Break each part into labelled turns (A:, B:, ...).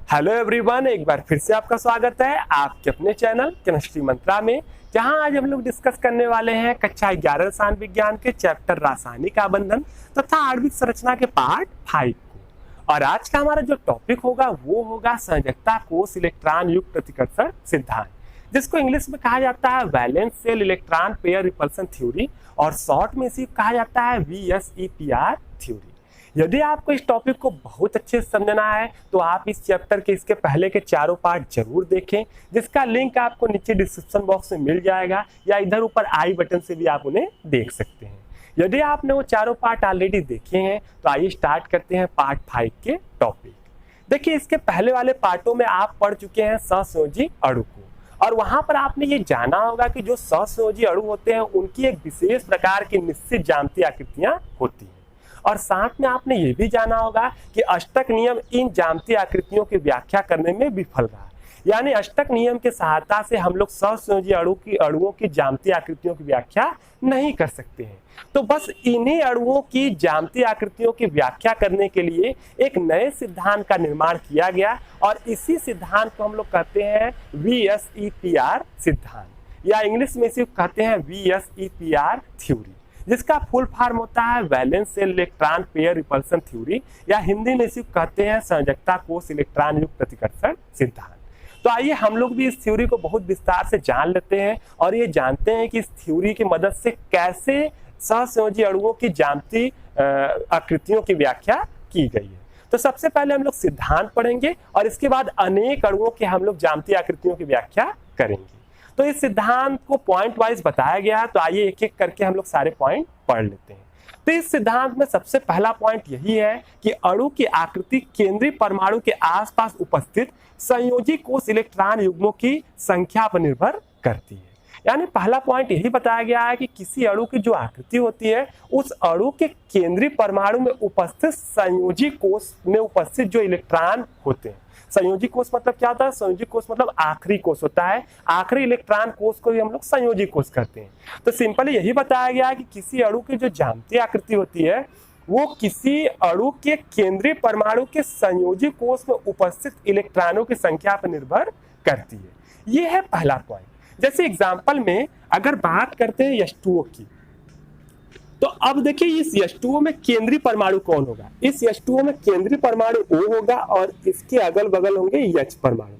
A: Hello everyone, एक बार फिर से आपका स्वागत है आपके अपने चैनल केमिस्ट्री मंत्रा में, जहां आज हम लोग डिस्कस करने वाले हैं कक्षा 11 रसायन विज्ञान के चैप्टर रासायनिक आबंधन तथा आणविक संरचना के पार्ट 5 को। और आज का हमारा जो टॉपिक होगा वो होगा संयोजकता कोष इलेक्ट्रॉन युक्त प्रतिकर्षण सिद्धांत, जिसको इंग्लिश में कहा जाता है valence shell electron pair repulsion theory और शॉर्ट में इसे कहा जाता है VSEPR थ्योरी। यदि आपको इस टॉपिक को बहुत अच्छे से समझना है तो आप इस चैप्टर के इसके पहले के चारों पार्ट जरूर देखें, जिसका लिंक आपको नीचे डिस्क्रिप्शन बॉक्स में मिल जाएगा या इधर ऊपर आई बटन से भी आप उन्हें देख सकते हैं। यदि आपने वो चारों पार्ट ऑलरेडी देखे हैं तो आइए स्टार्ट करते हैं पार्ट 5 के टॉपिक। देखिए, इसके पहले वाले पार्टों में आप पढ़ चुके हैं सहसंयोजी अणु को, और वहां पर आपने ये जाना होगा कि जो सहसंयोजी अणु होते हैं उनकी एक विशेष प्रकार की निश्चित ज्यामितीय आकृतियां होती हैं। और साथ में आपने ये भी जाना होगा कि अष्टक नियम इन ज्यामितीय आकृतियों की व्याख्या करने में विफल रहा, यानी अष्टक नियम की सहायता से हम लोग सहसंयोजी अणुओं की ज्यामितीय आकृतियों की व्याख्या नहीं कर सकते हैं। तो बस इन्हीं अणुओं की ज्यामितीय आकृतियों की व्याख्या करने के लिए एक नए सिद्धांत का निर्माण किया गया, और इसी सिद्धांत को हम लोग कहते हैं VSEPR सिद्धांत, या इंग्लिश में इसे कहते हैं VSEPR थ्योरी, जिसका फुल फॉर्म होता है valence shell electron pair repulsion theory, या हिंदी में इसे कहते हैं संयोजकता कोष इलेक्ट्रॉन युक्त प्रतिकर्षण सिद्धांत। तो आइए हम लोग भी इस थ्योरी को बहुत विस्तार से जान लेते हैं और ये जानते हैं कि इस थ्योरी की मदद से कैसे सहसंयोजी अणुओं की ज्यामितीय आकृतियों की व्याख्या की गई है। तो सबसे पहले हम लोग सिद्धांत पढ़ेंगे और इसके बाद अनेक अणुओं की हम लोग ज्यामितीय आकृतियों की व्याख्या करेंगे। तो इस सिद्धांत को पॉइंट वाइज बताया गया है, तो आइए एक एक करके हम लोग सारे पॉइंट पढ़ लेते हैं। तो इस सिद्धांत में सबसे पहला पॉइंट यही है कि अणु की आकृति केंद्रीय परमाणु के आसपास उपस्थित संयोजी कोष इलेक्ट्रॉन युग्मों की संख्या पर निर्भर करती है। यानी पहला पॉइंट यही बताया गया है कि किसी अणु की जो आकृति होती है उस अणु के केंद्रीय परमाणु में उपस्थित संयोजी कोष में उपस्थित जो इलेक्ट्रॉन होते हैं। संयोजी कोष मतलब क्या होता है? संयोजी कोष मतलब आखिरी कोष होता है, आखिरी इलेक्ट्रॉन कोष को भी हम लोग संयोजी कोष कहते हैं। तो सिंपली यही बताया गया है कि किसी अणु की जो ज्यामितीय आकृति होती है वो किसी अणु के केंद्रीय परमाणु के संयोजी कोष में उपस्थित इलेक्ट्रॉनों की संख्या पर निर्भर करती है। ये है पहला पॉइंट। जैसे एग्जाम्पल में अगर बात करते हैं H2O की, तो अब देखिए इस H2O में केंद्रीय परमाणु कौन होगा? इस H2O में केंद्रीय परमाणु O होगा और इसके अगल बगल होंगे H परमाणु।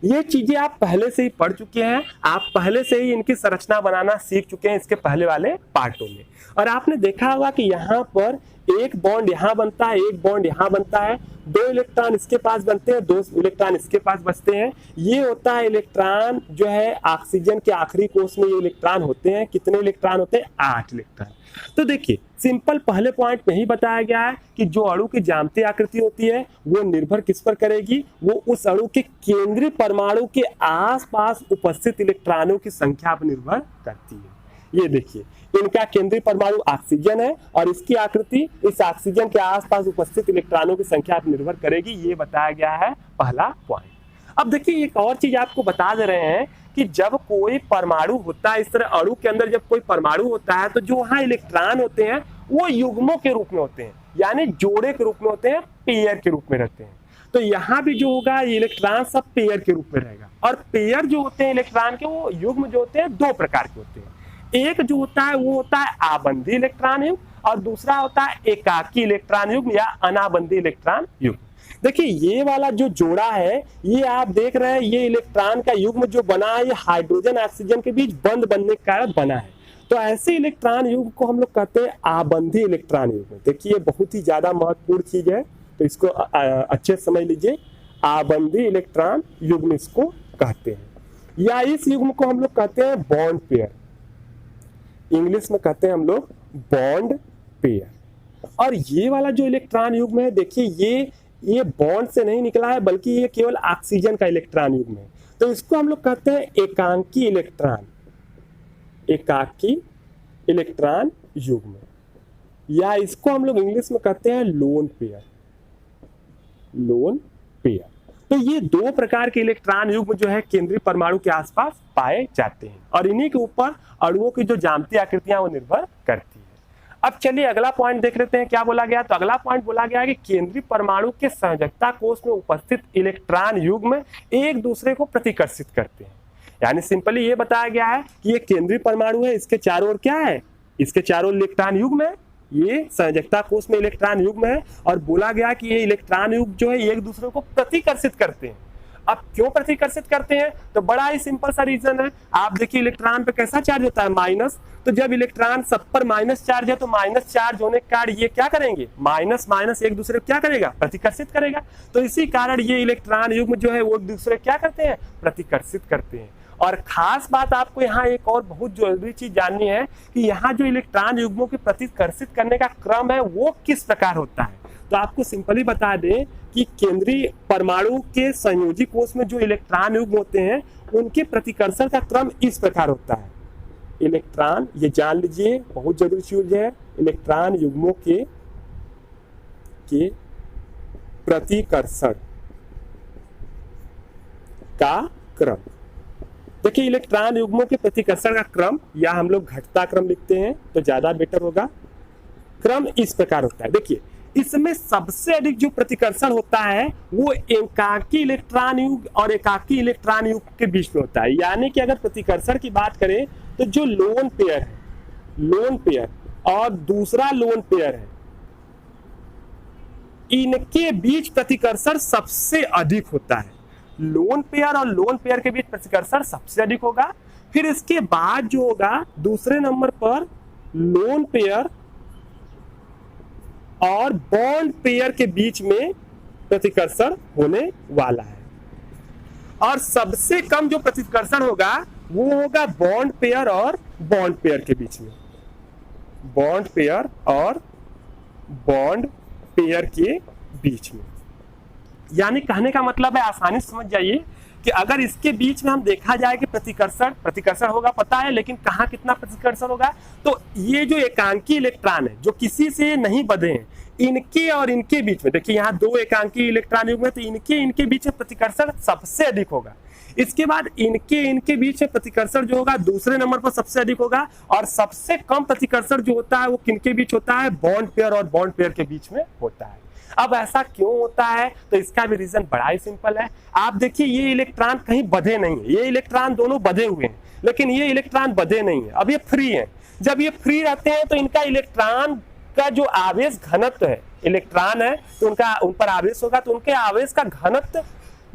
A: ये चीजें आप पहले से ही पढ़ चुके हैं, आप पहले से ही इनकी संरचना बनाना सीख चुके हैं इसके पहले वाले पार्टों में। और आपने देखा होगा कि यहाँ पर एक बॉन्ड यहाँ बनता है, एक बॉन्ड यहाँ बनता है, 2 इलेक्ट्रॉन इसके पास बनते हैं, 2 इलेक्ट्रॉन इसके पास बचते हैं। ये होता है इलेक्ट्रॉन जो है ऑक्सीजन के आखिरी कोष में ये इलेक्ट्रॉन होते हैं। कितने इलेक्ट्रॉन होते हैं? 8 इलेक्ट्रॉन। तो देखिए सिंपल पहले पॉइंट में ही बताया गया है कि जो अणु की ज्यामितीय आकृति होती है वो निर्भर किस पर करेगी? वो उस अणु के केंद्रीय परमाणु के आसपास उपस्थित इलेक्ट्रॉनों की संख्या पर निर्भर करती है। ये देखिए, इनका केंद्रीय परमाणु ऑक्सीजन है और इसकी आकृति इस ऑक्सीजन के आसपास उपस्थित इलेक्ट्रॉनों की संख्या पर निर्भर करेगी। ये बताया गया है पहला पॉइंट। अब देखिए एक और चीज आपको बता दे रहे हैं कि जब कोई परमाणु होता है, इस तरह अणु के अंदर जब कोई परमाणु होता है तो जो वहां इलेक्ट्रॉन होते हैं वो युग्मों के रूप में होते हैं, यानी जोड़े के रूप में होते हैं, पेयर के रूप में रहते हैं। तो यहाँ भी जो होगा इलेक्ट्रॉन सब पेयर के रूप में रहेगा। और पेयर जो होते हैं इलेक्ट्रॉन के, वो युग्म जो होते हैं 2 प्रकार के होते हैं। एक जो होता है वो होता है आबंधी इलेक्ट्रॉन युग्म और दूसरा होता है एकाकी इलेक्ट्रॉन युग्म या अनाबंधी इलेक्ट्रॉन युग्म। देखिए ये वाला जो जोड़ा है, ये आप देख रहे हैं, ये इलेक्ट्रॉन का युग्म जो बना है ये हाइड्रोजन ऑक्सीजन के बीच बंद बनने के कारण बना है। तो ऐसे इलेक्ट्रॉन युग्म को हम लोग कहते हैं आबंधी इलेक्ट्रॉन युग्म। देखिए ये बहुत ही ज्यादा महत्वपूर्ण चीज है, तो इसको अच्छे से समझ लीजिए। आबंधी इलेक्ट्रॉन युग्म इसको कहते हैं, या इस युग्म को हम लोग कहते हैं बॉन्ड पेयर। इंग्लिश में कहते हैं हम लोग बॉन्ड पेयर। और ये वाला जो इलेक्ट्रॉन युग्म है, देखिए ये बॉन्ड से नहीं निकला है, बल्कि ये केवल ऑक्सीजन का इलेक्ट्रॉन युग्म है। तो इसको हम लोग कहते हैं एकांकी इलेक्ट्रॉन, एकाकी इलेक्ट्रॉन युग्म, या इसको हम लोग इंग्लिश में कहते हैं लोन पेयर, लोन पेयर। तो ये 2 प्रकार के इलेक्ट्रॉन युग्म जो है केंद्रीय परमाणु के आसपास पाए जाते हैं और इन्हीं के ऊपर अणुओं की जो ज्यामितीय आकृतियां वो निर्भर करती है। अब चलिए अगला पॉइंट देख लेते हैं क्या बोला गया। तो अगला पॉइंट बोला गया है कि केंद्रीय परमाणु के संयोजकता कोष में उपस्थित इलेक्ट्रॉन युग्म एक दूसरे को प्रतिकर्षित करते हैं। यानी सिंपली ये बताया गया है कि ये केंद्रीय परमाणु है, इसके चारों ओर क्या है, इसके चारों इलेक्ट्रॉन युग्म है, ये संयोजकता कोष में इलेक्ट्रॉन युग्म है और बोला गया कि ये इलेक्ट्रॉन युग्म जो है एक दूसरे को प्रतिकर्षित करते हैं। अब क्यों प्रतिकर्षित करते हैं, तो बड़ा ही सिंपल सा रीजन है। आप देखिए इलेक्ट्रॉन पे कैसा चार्ज होता है, माइनस, तो जब इलेक्ट्रॉन सब पर माइनस चार्ज है तो माइनस चार्ज होने के कारण ये क्या करेंगे, माइनस माइनस एक दूसरे को क्या करेगा, प्रतिकर्षित करेगा। तो इसी कारण ये इलेक्ट्रॉन युग्म जो है वो एक दूसरे क्या करते हैं, प्रतिकर्षित करते हैं। और खास बात आपको यहाँ एक और बहुत जरूरी चीज जाननी है कि यहाँ जो इलेक्ट्रॉन युग्मों के प्रतिकर्षित करने का क्रम है वो किस प्रकार होता है। तो आपको सिंपली बता दें कि केंद्रीय परमाणु के संयोजी कोष में जो इलेक्ट्रॉन युग्म होते हैं उनके प्रतिकर्षण का क्रम इस प्रकार होता है। इलेक्ट्रॉन, ये जान लीजिए बहुत जरूरी चीज है, इलेक्ट्रॉन युग्मों के प्रतिकर्षण का क्रम। देखिए इलेक्ट्रॉन युग्मों के प्रतिकर्षण का क्रम, या हम लोग घटता क्रम लिखते हैं तो ज्यादा बेटर होगा। क्रम इस प्रकार होता है, देखिए इसमें सबसे अधिक जो प्रतिकर्षण होता है वो एकाकी इलेक्ट्रॉन युग्म और एकाकी इलेक्ट्रॉन युग्म के बीच में होता है। यानी कि अगर प्रतिकर्षण की बात करें तो जो लोन पेयर है, लोन पेयर और दूसरा लोन पेयर है, इनके बीच प्रतिकर्षण सबसे अधिक होता है। लोन पेयर और लोन पेयर के बीच प्रतिकर्षण सबसे अधिक होगा। फिर इसके बाद जो होगा दूसरे नंबर पर लोन पेयर और बॉन्ड पेयर के बीच में प्रतिकर्षण होने वाला है। और सबसे कम जो प्रतिकर्षण होगा वो होगा बॉन्ड पेयर और बॉन्ड पेयर के बीच में, बॉन्ड पेयर और बॉन्ड पेयर के बीच में। यानी कहने का मतलब है, आसानी से समझ जाइए कि अगर इसके बीच में हम देखा जाए कि प्रतिकर्षण होगा पता है, लेकिन कहाँ कितना प्रतिकर्षण होगा, तो ये जो एकांकी इलेक्ट्रॉन है जो किसी से नहीं बंधे हैं, इनके और इनके बीच में, देखिए यहाँ दो एकांकी इलेक्ट्रॉन युग्म है तो इनके बीच में प्रतिकर्षण सबसे अधिक होगा। इसके बाद इनके बीच में प्रतिकर्षण जो होगा दूसरे नंबर पर सबसे अधिक होगा। और सबसे कम प्रतिकर्षण जो होता है वो किनके बीच होता है, बॉन्ड पेयर और बॉन्ड पेयर के बीच में होता है। अब ऐसा क्यों होता है, तो इसका भी रीजन बड़ा ही सिंपल है। आप देखिए ये इलेक्ट्रॉन कहीं बंधे नहीं है, ये इलेक्ट्रॉन दोनों बंधे हुए हैं, लेकिन ये इलेक्ट्रॉन बंधे नहीं है, अब ये फ्री है। जब ये फ्री रहते हैं तो इनका इलेक्ट्रॉन का जो आवेश घनत्व है, इलेक्ट्रॉन है तो उन पर आवेश होगा तो उनके आवेश का घनत्व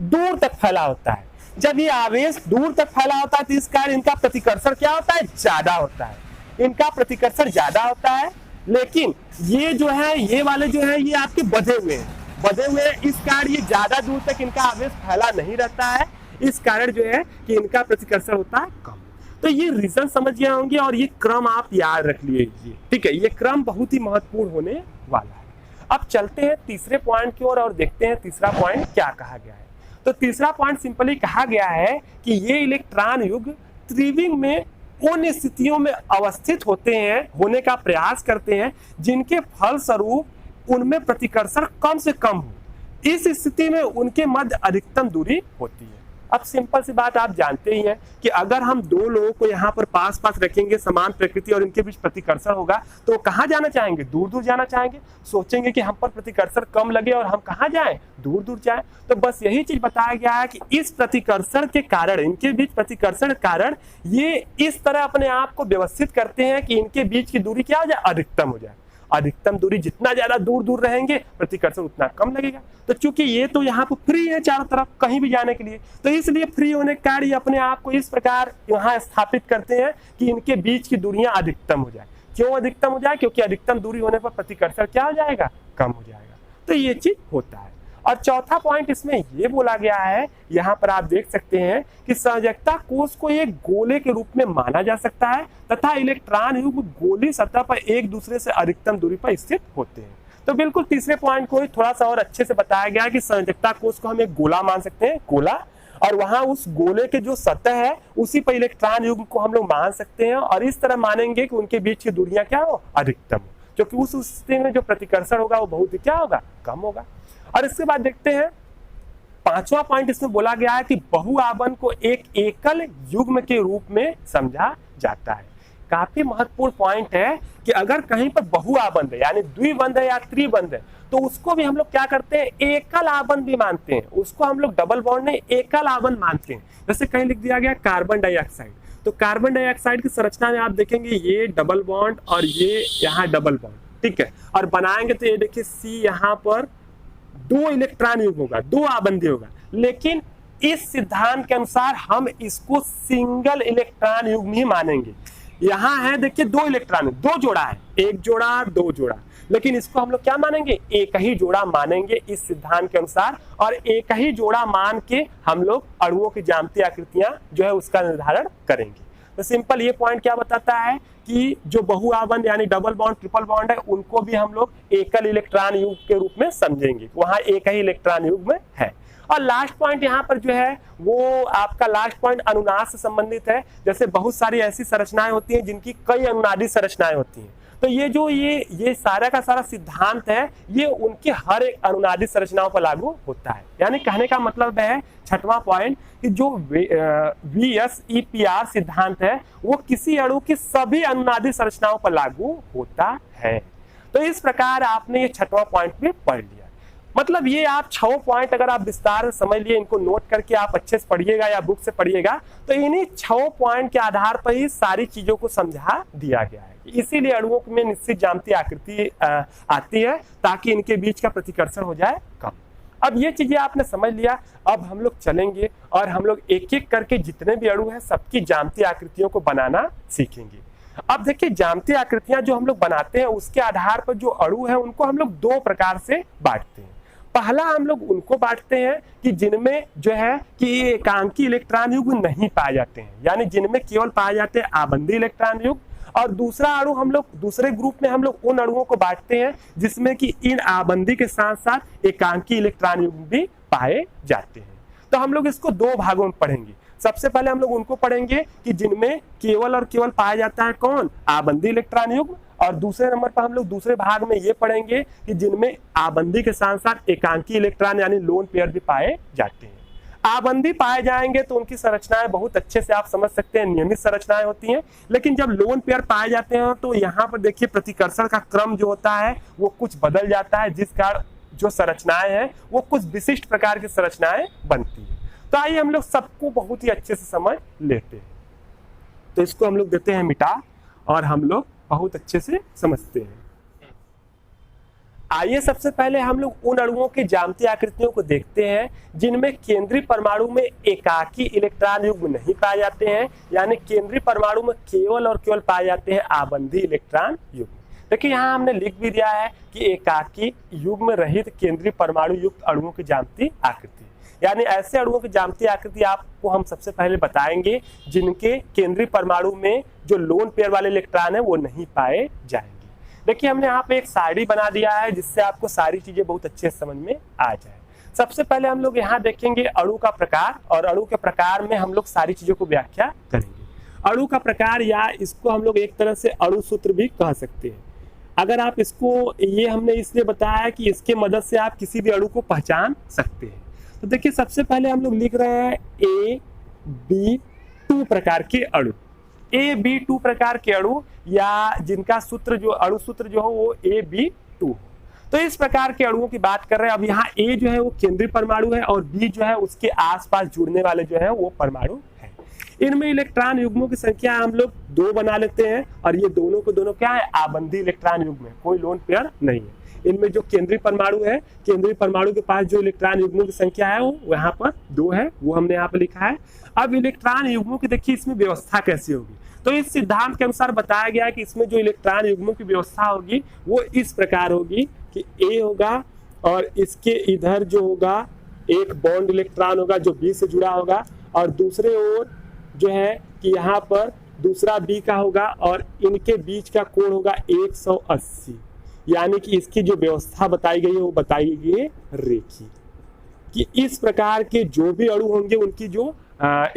A: दूर तक फैला होता है। जब ये आवेश दूर तक फैला होता है तो इस कारण इनका प्रतिकर्षण क्या होता है, ज्यादा होता है, इनका प्रतिकर्षण ज्यादा होता है। लेकिन ये जो है, ये वाले जो है ये आपके बंधे हुए हैं, इस कारण ये ज्यादा दूर तक इनका आवेश फैला नहीं रहता है, इस कारण जो है कि इनका प्रतिकर्षण होता है कम। तो ये रीजन समझ गए होंगे और ये क्रम आप याद रख लीजिए, ठीक है, ये क्रम बहुत ही महत्वपूर्ण होने वाला है। अब चलते हैं तीसरे पॉइंट की ओर और देखते हैं तीसरा पॉइंट क्या कहा गया है। तो तीसरा पॉइंट सिंपली कहा गया है कि ये इलेक्ट्रॉन युग्म त्रिविम में उन स्थितियों में अवस्थित होने का प्रयास करते हैं जिनके फलस्वरूप उनमें प्रतिकर्षण कम से कम हो। इस स्थिति में उनके मध्य अधिकतम दूरी होती है। अब सिंपल सी बात आप जानते ही हैं कि अगर हम दो लोगों को यहाँ पर पास पास रखेंगे, समान प्रकृति और इनके बीच प्रतिकर्षण होगा तो कहाँ जाना चाहेंगे, दूर दूर जाना चाहेंगे, सोचेंगे कि हम पर प्रतिकर्षण कम लगे और हम कहाँ जाएं, दूर दूर जाएं। तो बस यही चीज बताया गया है कि इस प्रतिकर्षण के कारण, इनके बीच प्रतिकर्षण के कारण ये इस तरह अपने आप को व्यवस्थित करते हैं कि इनके बीच की दूरी क्या हो जाए, अधिकतम हो जाए। अधिकतम दूरी जितना ज्यादा दूर दूर रहेंगे प्रतिकर्षण उतना कम लगेगा। तो चूंकि ये तो यहाँ पर फ्री है चारों तरफ कहीं भी जाने के लिए, तो इसलिए फ्री होने के कारण ये अपने आप को इस प्रकार यहाँ स्थापित करते हैं कि इनके बीच की दूरियां अधिकतम हो जाए। क्यों अधिकतम हो जाए, क्योंकि अधिकतम दूरी होने पर प्रतिकर्षण क्या हो जाएगा, कम हो जाएगा। तो ये चीज होता है। और चौथा पॉइंट इसमें ये बोला गया है, यहाँ पर आप देख सकते हैं कि संयोजकता कोष को एक गोले के रूप में माना जा सकता है तथा इलेक्ट्रॉन युग्म गोलीय सतह पर एक दूसरे से अधिकतम दूरी पर स्थित होते हैं। तो बिल्कुल तीसरे पॉइंट को थोड़ा सा और अच्छे से बताया गया है कि संयोजकता कोष को हम एक गोला मान सकते हैं, गोला, और वहां उस गोले के जो सतह है उसी पर इलेक्ट्रॉन युग्म को हम लोग मान सकते हैं। और इस तरह मानेंगे कि उनके बीच की दूरियां क्या हो, अधिकतम हो, क्योंकि उस स्थिति में जो प्रतिकर्षण होगा वो बहुत ही क्या होगा, कम होगा। और इसके बाद देखते हैं पांचवा पॉइंट, इसमें बोला गया है कि बहुआवन को एक एकल युग्म के रूप में समझा जाता है। काफी महत्वपूर्ण पॉइंट है कि अगर कहीं पर बहु आबंध है यानी द्विबंध है या त्रिबंध है तो उसको भी हम लोग क्या करते हैं, एकल आबंध भी मानते हैं। उसको हम लोग डबल बॉन्ड नहीं एकल आबंध मानते हैं। जैसे कहीं लिख दिया गया कार्बन डाइऑक्साइड, तो कार्बन डाइऑक्साइड की संरचना में आप देखेंगे ये डबल बॉन्ड और ये यहाँ डबल बॉन्ड, ठीक है। और बनाएंगे तो ये देखिए C यहाँ पर 2 इलेक्ट्रॉन युग्म होगा, 2 आबंधी होगा। लेकिन इस सिद्धांत के अनुसार हम इसको सिंगल इलेक्ट्रॉन युग्म ही मानेंगे। यहाँ है देखिए 2 इलेक्ट्रॉन, 2 जोड़ा है, 1 जोड़ा 2 जोड़ा, लेकिन इसको हम लोग क्या मानेंगे, एक ही जोड़ा मानेंगे इस सिद्धांत के अनुसार। और एक ही जोड़ा मान के हम लोग अणुओं की ज्यामितीय आकृतियां जो है उसका निर्धारण करेंगे। तो सिंपल ये पॉइंट क्या बताता है कि जो बहुआबंध यानी डबल बॉन्ड ट्रिपल बॉन्ड है उनको भी हम लोग एकल इलेक्ट्रॉन युग्म के रूप में समझेंगे, वहां एक ही इलेक्ट्रॉन युग्म है। और लास्ट पॉइंट यहाँ पर जो है वो आपका लास्ट पॉइंट अनुनाद से संबंधित है। जैसे बहुत सारी ऐसी संरचनाएं होती हैं जिनकी कई अनुनादी संरचनाएं होती हैं, तो ये जो ये सारा का सारा सिद्धांत है ये उनकी हर एक अनुनादी संरचनाओं पर लागू होता है। यानी कहने का मतलब है छठवां पॉइंट कि जो VSEPR सिद्धांत है वो किसी अणु की सभी अनुनादी संरचनाओं पर लागू होता है। तो इस प्रकार आपने ये छठवां पॉइंट भी पढ़ लिया। मतलब ये आप 6 पॉइंट अगर आप विस्तार से समझ लिए, इनको नोट करके आप अच्छे से पढ़िएगा या बुक से पढ़िएगा तो इन्हीं 6 पॉइंट के आधार पर ही सारी चीजों को समझा दिया गया है। इसीलिए अणुओं में निश्चित ज्यामितीय आकृति आती है ताकि इनके बीच का प्रतिकर्षण हो जाए कम। अब ये चीजें आपने समझ लिया, अब हम लोग चलेंगे और हम लोग एक एक करके जितने भी अणु हैं सबकी ज्यामितीय आकृतियों को बनाना सीखेंगे। अब देखिए ज्यामितीय आकृतियां जो हम लोग बनाते हैं उसके आधार पर जो अणु है उनको हम लोग 2 प्रकार से बांटते हैं। पहला हम लोग उनको बांटते हैं कि जिनमें जो है कि एकांकी इलेक्ट्रॉन युग्म नहीं पाए जाते हैं, यानी जिनमें केवल पाए जाते हैं आबंधी इलेक्ट्रॉन युग्म। और दूसरा अणु हम लोग दूसरे ग्रुप में हम लोग उन अणुओं को बांटते हैं जिसमें कि इन आबंधी के साथ साथ एकांकी इलेक्ट्रॉन युग्म भी पाए जाते हैं। तो हम लोग इसको 2 भागों में पढ़ेंगे। सबसे पहले हम लोग उनको पढ़ेंगे कि जिनमें केवल और केवल पाया जाता है कौन, आबंधी इलेक्ट्रॉन युग्म। और दूसरे नंबर पर हम लोग दूसरे भाग में ये पढ़ेंगे कि जिनमें आबंधी के साथ साथ एकांकी इलेक्ट्रॉन यानी लोन पेयर भी पाए जाते हैं। आबंधी पाए जाएंगे तो उनकी संरचनाएं बहुत अच्छे से आप समझ सकते हैं, नियमित संरचनाएं होती हैं। लेकिन जब लोन पेयर पाए जाते हैं तो यहाँ पर देखिए प्रतिकर्षण का क्रम जो होता है वो कुछ बदल जाता है, जिस कारण जो संरचनाएं हैं वो कुछ विशिष्ट प्रकार की संरचनाएं बनती है। तो आइए हम लोग सबको बहुत ही अच्छे से समझ लेते हैं। तो इसको हम लोग देते हैं मिटा और हम लोग बहुत अच्छे से समझते हैं। आइए सबसे पहले हम लोग उन अणुओं की ज्यामितीय आकृतियों को देखते हैं जिनमें केंद्रीय परमाणु में एकाकी इलेक्ट्रॉन युग्म नहीं पाए जाते हैं, यानी केंद्रीय परमाणु में केवल और केवल पाए जाते हैं आबंधी इलेक्ट्रॉन युग्म। देखिए यहाँ हमने लिख भी दिया है कि एकाकी युग्म रहित केंद्रीय परमाणु युक्त अणुओं की ज्यामितीय आकृति, यानी ऐसे अणुओं की ज्यामितीय आकृति आपको हम सबसे पहले बताएंगे जिनके केंद्रीय परमाणु में जो लोन पेयर वाले इलेक्ट्रॉन है वो नहीं पाए जाएंगे। देखिए हमने यहाँ पे एक सारणी बना दिया है जिससे आपको सारी चीजें बहुत अच्छे से समझ में आ जाए। सबसे पहले हम लोग यहाँ देखेंगे अणु का प्रकार, और अणु के प्रकार में हम लोग सारी चीजों को व्याख्या करेंगे। अणु का प्रकार या इसको हम लोग एक तरह से अणु सूत्र भी कह सकते हैं। अगर आप इसको, ये हमने इसलिए बताया कि इसके मदद से आप किसी भी अणु को पहचान सकते हैं। तो देखिए सबसे पहले हम लोग लिख रहे हैं AB2 प्रकार के अणु। AB2 प्रकार के अणु या जिनका सूत्र जो अणु सूत्र जो है वो AB2। तो इस प्रकार के अणुओं की बात कर रहे हैं। अब यहाँ A जो है वो केंद्रीय परमाणु है और B जो है उसके आसपास जुड़ने वाले जो है वो परमाणु है। इनमें इलेक्ट्रॉन युग्मों की संख्या हम लोग 2 बना लेते हैं और ये दोनों को दोनों क्या है, आबंधी इलेक्ट्रॉन युग्म है, कोई लोन पेयर नहीं है। इनमें जो केंद्रीय परमाणु है, केंद्रीय परमाणु के पास जो इलेक्ट्रॉन युग्मों की संख्या है वो यहाँ पर 2 है, वो हमने यहाँ पर लिखा है। अब इलेक्ट्रॉन युग्मों की देखिए इसमें व्यवस्था कैसी होगी। तो इस सिद्धांत के अनुसार बताया गया है कि इसमें जो इलेक्ट्रॉन युग्मों की व्यवस्था होगी वो इस प्रकार होगी कि A होगा और इसके इधर जो होगा एक बॉन्ड इलेक्ट्रॉन होगा जो B से जुड़ा होगा, और दूसरे ओर जो है कि यहाँ पर दूसरा B का होगा और इनके बीच का कोण होगा 180। यानी कि इसकी जो व्यवस्था बताई गई है वो बताई गई है रेखीय, कि इस प्रकार के जो भी अणु होंगे उनकी जो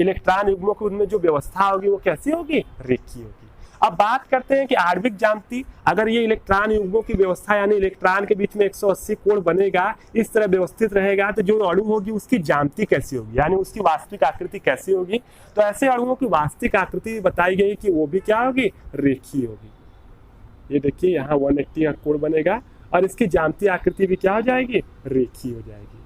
A: इलेक्ट्रॉन युग्मों की उनमें जो व्यवस्था होगी वो कैसी होगी, रेखीय होगी। अब बात करते हैं कि आणविक ज्यामिति, अगर ये इलेक्ट्रॉन युग्मों की व्यवस्था यानी इलेक्ट्रॉन के बीच में 180 कोण बनेगा, इस तरह व्यवस्थित रहेगा, तो जो अणु होगी उसकी ज्यामिति कैसी होगी, यानी उसकी वास्तविक आकृति कैसी होगी। तो ऐसे अणुओं की वास्तविक आकृति बताई गई कि वो भी क्या होगी, रेखीय होगी। ये देखिए यहाँ 180 का कोण बनेगा और इसकी ज्यामितीय आकृति भी क्या हो जाएगी, रेखीय हो जाएगी।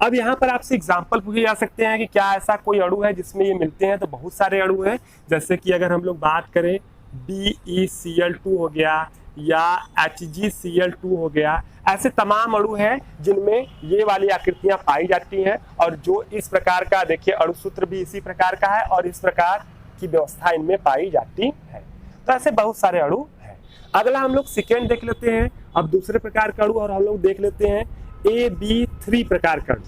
A: अब यहाँ पर आपसे एग्जाम्पल पूछे जा सकते हैं कि क्या ऐसा कोई अणु है जिसमें ये मिलते हैं। तो बहुत सारे अणु हैं, जैसे कि अगर हम लोग बात करें BeCl2 हो गया या HgCl2 हो गया, ऐसे तमाम अणु हैं जिनमें ये वाली आकृतियां पाई जाती हैं। और जो इस प्रकार का देखिए अणु सूत्र भी इसी प्रकार का है और इस प्रकार की व्यवस्था इनमें पाई जाती है। तो ऐसे बहुत सारे अणु हैं। अगला हम लोग सेकेंड देख लेते हैं, अब दूसरे प्रकार का अणु, और हम लोग देख लेते हैं AB3 प्रकार का अणु।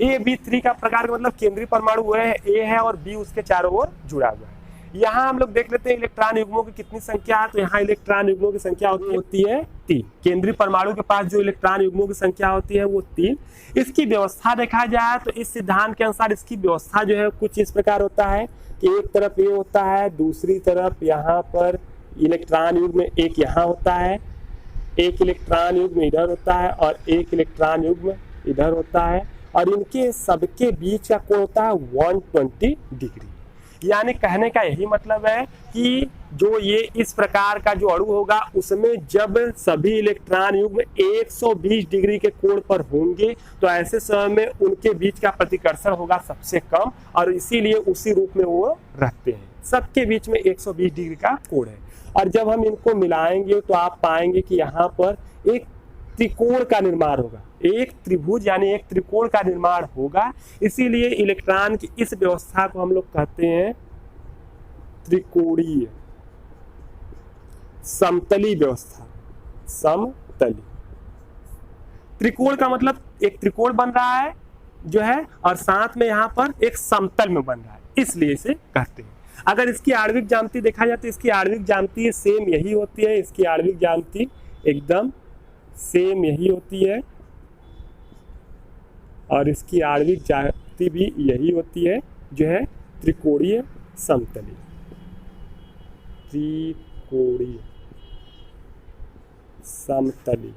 A: AB3 का प्रकार का मतलब केंद्रीय परमाणु है, A है और B उसके चारों ओर जुड़ा हुआ है। यहाँ हम लोग देख लेते हैं इलेक्ट्रॉन युग्मों की कितनी संख्या है। तो यहाँ इलेक्ट्रॉन युग्मों की संख्या होती है 3। केंद्रीय परमाणु के पास जो इलेक्ट्रॉन युग्मों की संख्या होती है वो 3। इसकी व्यवस्था देखा जाए तो इस सिद्धांत के अनुसार इसकी व्यवस्था जो है कुछ इस प्रकार होता है कि एक तरफ ये होता है, दूसरी तरफ यहाँ पर इलेक्ट्रॉन युग्म एक यहाँ होता है, एक इलेक्ट्रॉन युग्म इधर होता है और एक इलेक्ट्रॉन युग्म इधर होता है, और इनके सबके बीच का कोण होता है 120 डिग्री। यानी कहने का यही मतलब है कि जो ये इस प्रकार का जो अणु होगा उसमें जब सभी इलेक्ट्रॉन युग्म 120 डिग्री के कोण पर होंगे तो ऐसे समय में उनके बीच का प्रतिकर्षण होगा सबसे कम, और इसीलिए उसी रूप में वो रहते हैं। सबके बीच में 120 डिग्री का कोण है। और जब हम इनको मिलाएंगे तो आप पाएंगे कि यहाँ पर एक त्रिकोण का निर्माण होगा, एक त्रिभुज यानी एक त्रिकोण का निर्माण होगा। इसीलिए इलेक्ट्रॉन की इस व्यवस्था को हम लोग कहते हैं त्रिकोणीय समतली व्यवस्था। समतली त्रिकोण का मतलब एक त्रिकोण बन रहा है जो है, और साथ में यहाँ पर एक समतल में बन रहा है, इसलिए इसे कहते हैं। अगर इसकी आणविक ज्यामिति देखा जाए तो इसकी आणविक ज्यामिति सेम यही होती है, इसकी आणविक ज्यामिति एकदम सेम यही होती है, और इसकी आणविक ज्यामिति भी यही होती है जो है त्रिकोणीय समतली। त्रिकोणीय समतली।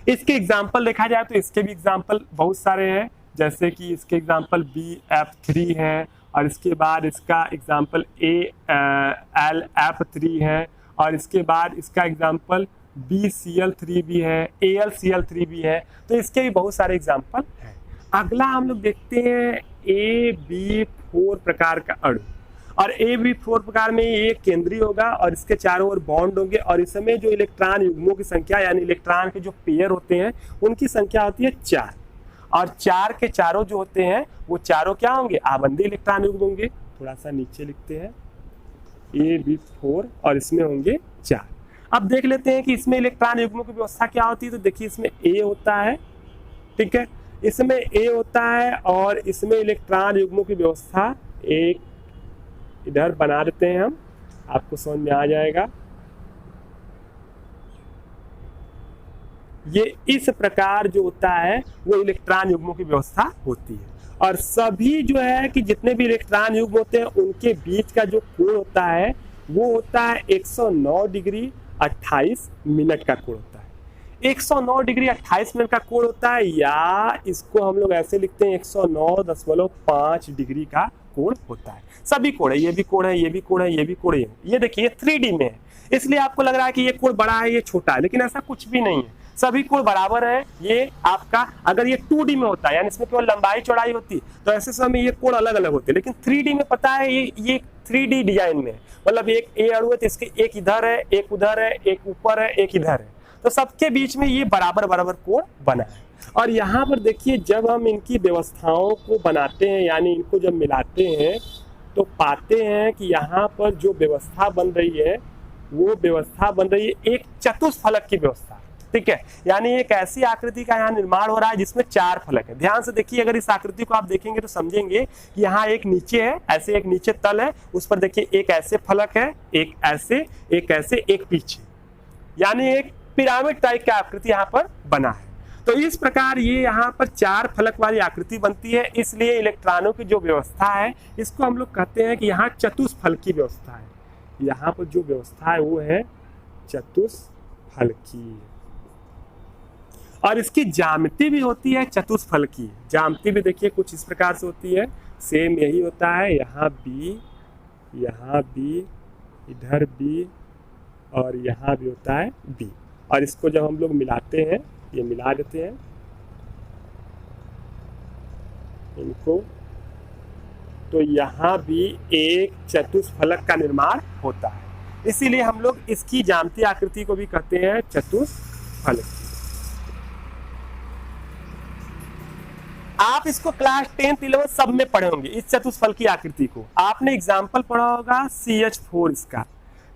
A: इसके एग्जाम्पल देखा जाए तो इसके भी एग्जाम्पल बहुत सारे हैं, जैसे कि इसके एग्जाम्पल BF3 है, और इसके बाद इसका एग्जाम्पल ALF3 है, और इसके बाद इसका एग्जाम्पल BCl3 भी है, AlCl3 भी है। तो इसके भी बहुत सारे एग्जाम्पल हैं। अगला हम लोग देखते हैं AB4 प्रकार का अणु, और AB4 प्रकार में ये केंद्रीय होगा और इसके चारों ओर बॉन्ड होंगे, और इसमें जो इलेक्ट्रॉन युग्मों की संख्या यानी इलेक्ट्रॉन के जो पेयर होते हैं उनकी संख्या होती है 4, और 4 के चारों जो होते हैं वो चारों क्या होंगे, आबंधी इलेक्ट्रॉन युग्म होंगे। थोड़ा सा नीचे लिखते हैं AB4 और इसमें होंगे 4। अब देख लेते हैं कि इसमें इलेक्ट्रॉन युग्मों की व्यवस्था क्या होती है। तो देखिए इसमें A होता है, ठीक है, इसमें A होता है, और इसमें इलेक्ट्रॉन युग्मों की व्यवस्था एक इधर बना देते हैं हम, आपको समझ में आ जाएगा। ये इस प्रकार जो होता है वो इलेक्ट्रॉन युग्मों की व्यवस्था होती है, और सभी जो है कि जितने भी इलेक्ट्रॉन युग्म होते हैं उनके बीच का जो कोण होता है वो होता है 109 डिग्री 28 मिनट का कोण होता है। 109 डिग्री 28 मिनट का कोण होता है, या इसको हम लोग ऐसे लिखते हैं 109.5 डिग्री का कोण होता है। सभी कोण है, ये भी कोण है, ये भी कोण है, ये भी कोण है। ये देखिए 3D में है, इसलिए आपको लग रहा है कि ये कोण बड़ा है ये छोटा है, लेकिन ऐसा कुछ भी नहीं है, सभी कोण बराबर है। ये आपका अगर ये 2D में होता है यानी इसमें केवल लंबाई चौड़ाई होती तो ऐसे समय ये कोण अलग अलग होते, लेकिन 3D में पता है ये 3D डिजाइन में है, मतलब एक A अणु है तो इसके एक इधर है, एक उधर है, एक ऊपर है, एक इधर है, तो सबके बीच में ये बराबर बराबर कोण बना है। और यहाँ पर देखिए जब हम इनकी व्यवस्थाओं को बनाते हैं यानी इनको जब मिलाते हैं तो पाते हैं कि यहाँ पर जो व्यवस्था बन रही है वो व्यवस्था बन रही है एक चतुष्फलक की व्यवस्था, ठीक है, यानी एक ऐसी आकृति का यहाँ निर्माण हो रहा है जिसमें 4 फलक है। ध्यान से देखिए, अगर इस आकृति को आप देखेंगे तो समझेंगे कि यहाँ एक नीचे है, ऐसे एक नीचे तल है, उस पर देखिए एक ऐसे फलक है, एक ऐसे, एक ऐसे, एक पीछे, यानी एक पिरामिड टाइप का आकृति यहाँ पर बना है। तो इस प्रकार ये यहाँ पर 4 फलक वाली आकृति बनती है, इसलिए इलेक्ट्रॉनों की जो व्यवस्था है इसको हम लोग कहते हैं कि यहाँ चतुष्फलकी व्यवस्था है। यहाँ पर जो व्यवस्था है वो है चतुष्फलकी, और इसकी ज्यामिति भी होती है चतुष्फलकी। ज्यामिति भी देखिए कुछ इस प्रकार से होती है, सेम यही होता है, यहाँ बी, इधर बी और यहाँ भी होता है बी, और इसको जब हम लोग मिलाते हैं, ये मिला देते हैं इनको, तो यहाँ भी एक चतुष्फलक का निर्माण होता है। इसीलिए हम लोग इसकी ज्यामितीय आकृति को भी कहते हैं चतुष्फलक। आप इसको क्लास 10th 11th सब में पढ़े होंगे इस चतुष्फलकी आकृति को। आपने एग्जाम्पल पढ़ा होगा CH4 इसका।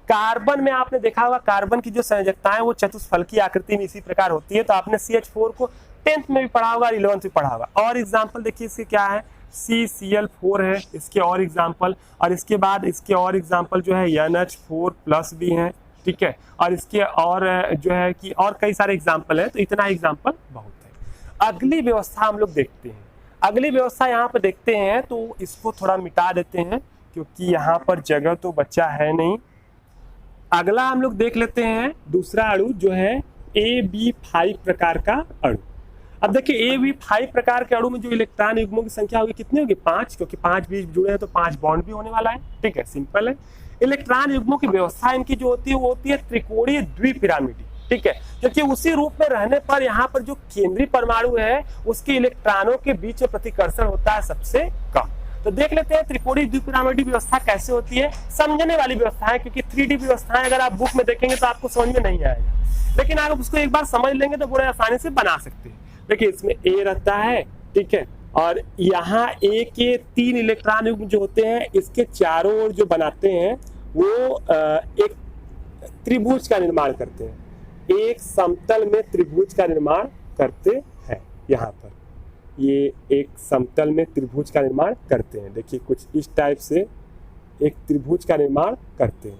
A: कार्बन में आपने देखा होगा कार्बन की जो संयोजकताएं वो चतुष्फलकी आकृति में इसी प्रकार होती है, तो आपने CH4 को 10th में भी पढ़ा होगा, 11th में पढ़ा होगा। और एग्जाम्पल देखिए इसके क्या है, CCl4 है इसके और एग्जाम्पल, और इसके बाद इसके और एग्जाम्पल जो है NH4+ भी हैं, ठीक है, और इसके और जो है कि और कई सारे एग्जाम्पल है, तो इतना एग्जाम्पल बहुत है। अगली व्यवस्था हम लोग देखते हैं, अगली व्यवस्था यहाँ पर देखते हैं, तो इसको थोड़ा मिटा देते हैं क्योंकि यहाँ पर जगह तो बचा है नहीं। अगला हम लोग देख लेते हैं दूसरा अणु जो है AB5 प्रकार का अणु। अब देखिए AB5 प्रकार के अणु में जो इलेक्ट्रॉन युग्मों की संख्या होगी कितनी होगी, 5, क्योंकि 5 बीच जुड़े हैं तो 5 बॉन्ड भी होने वाला है, ठीक है, सिंपल है। इलेक्ट्रॉन युग्मों की व्यवस्था इनकी जो होती है वो होती है त्रिकोणीय द्विपिरामिडी, ठीक है, क्योंकि उसी रूप में रहने पर यहाँ पर जो केंद्रीय परमाणु है उसके इलेक्ट्रॉनों के बीच में प्रतिकर्षण होता है सबसे कम। तो देख लेते हैं त्रिकोणीय द्विपिरामिडी व्यवस्था कैसे होती है। समझने वाली व्यवस्था है क्योंकि 3D व्यवस्थाएं अगर आप बुक में देखेंगे तो आपको समझ में नहीं आएगा, लेकिन आप उसको एक बार समझ लेंगे तो बड़े आसानी से बना सकते हैं। देखिए इसमें A रहता है, ठीक है, और यहाँ A के 3 इलेक्ट्रॉन युग्म जो होते हैं इसके चारों ओर जो बनाते हैं वो एक त्रिभुज का निर्माण करते हैं, एक समतल में त्रिभुज का निर्माण करते हैं। यहाँ पर ये एक समतल में त्रिभुज का निर्माण करते हैं, देखिए कुछ इस टाइप से एक त्रिभुज का निर्माण करते हैं,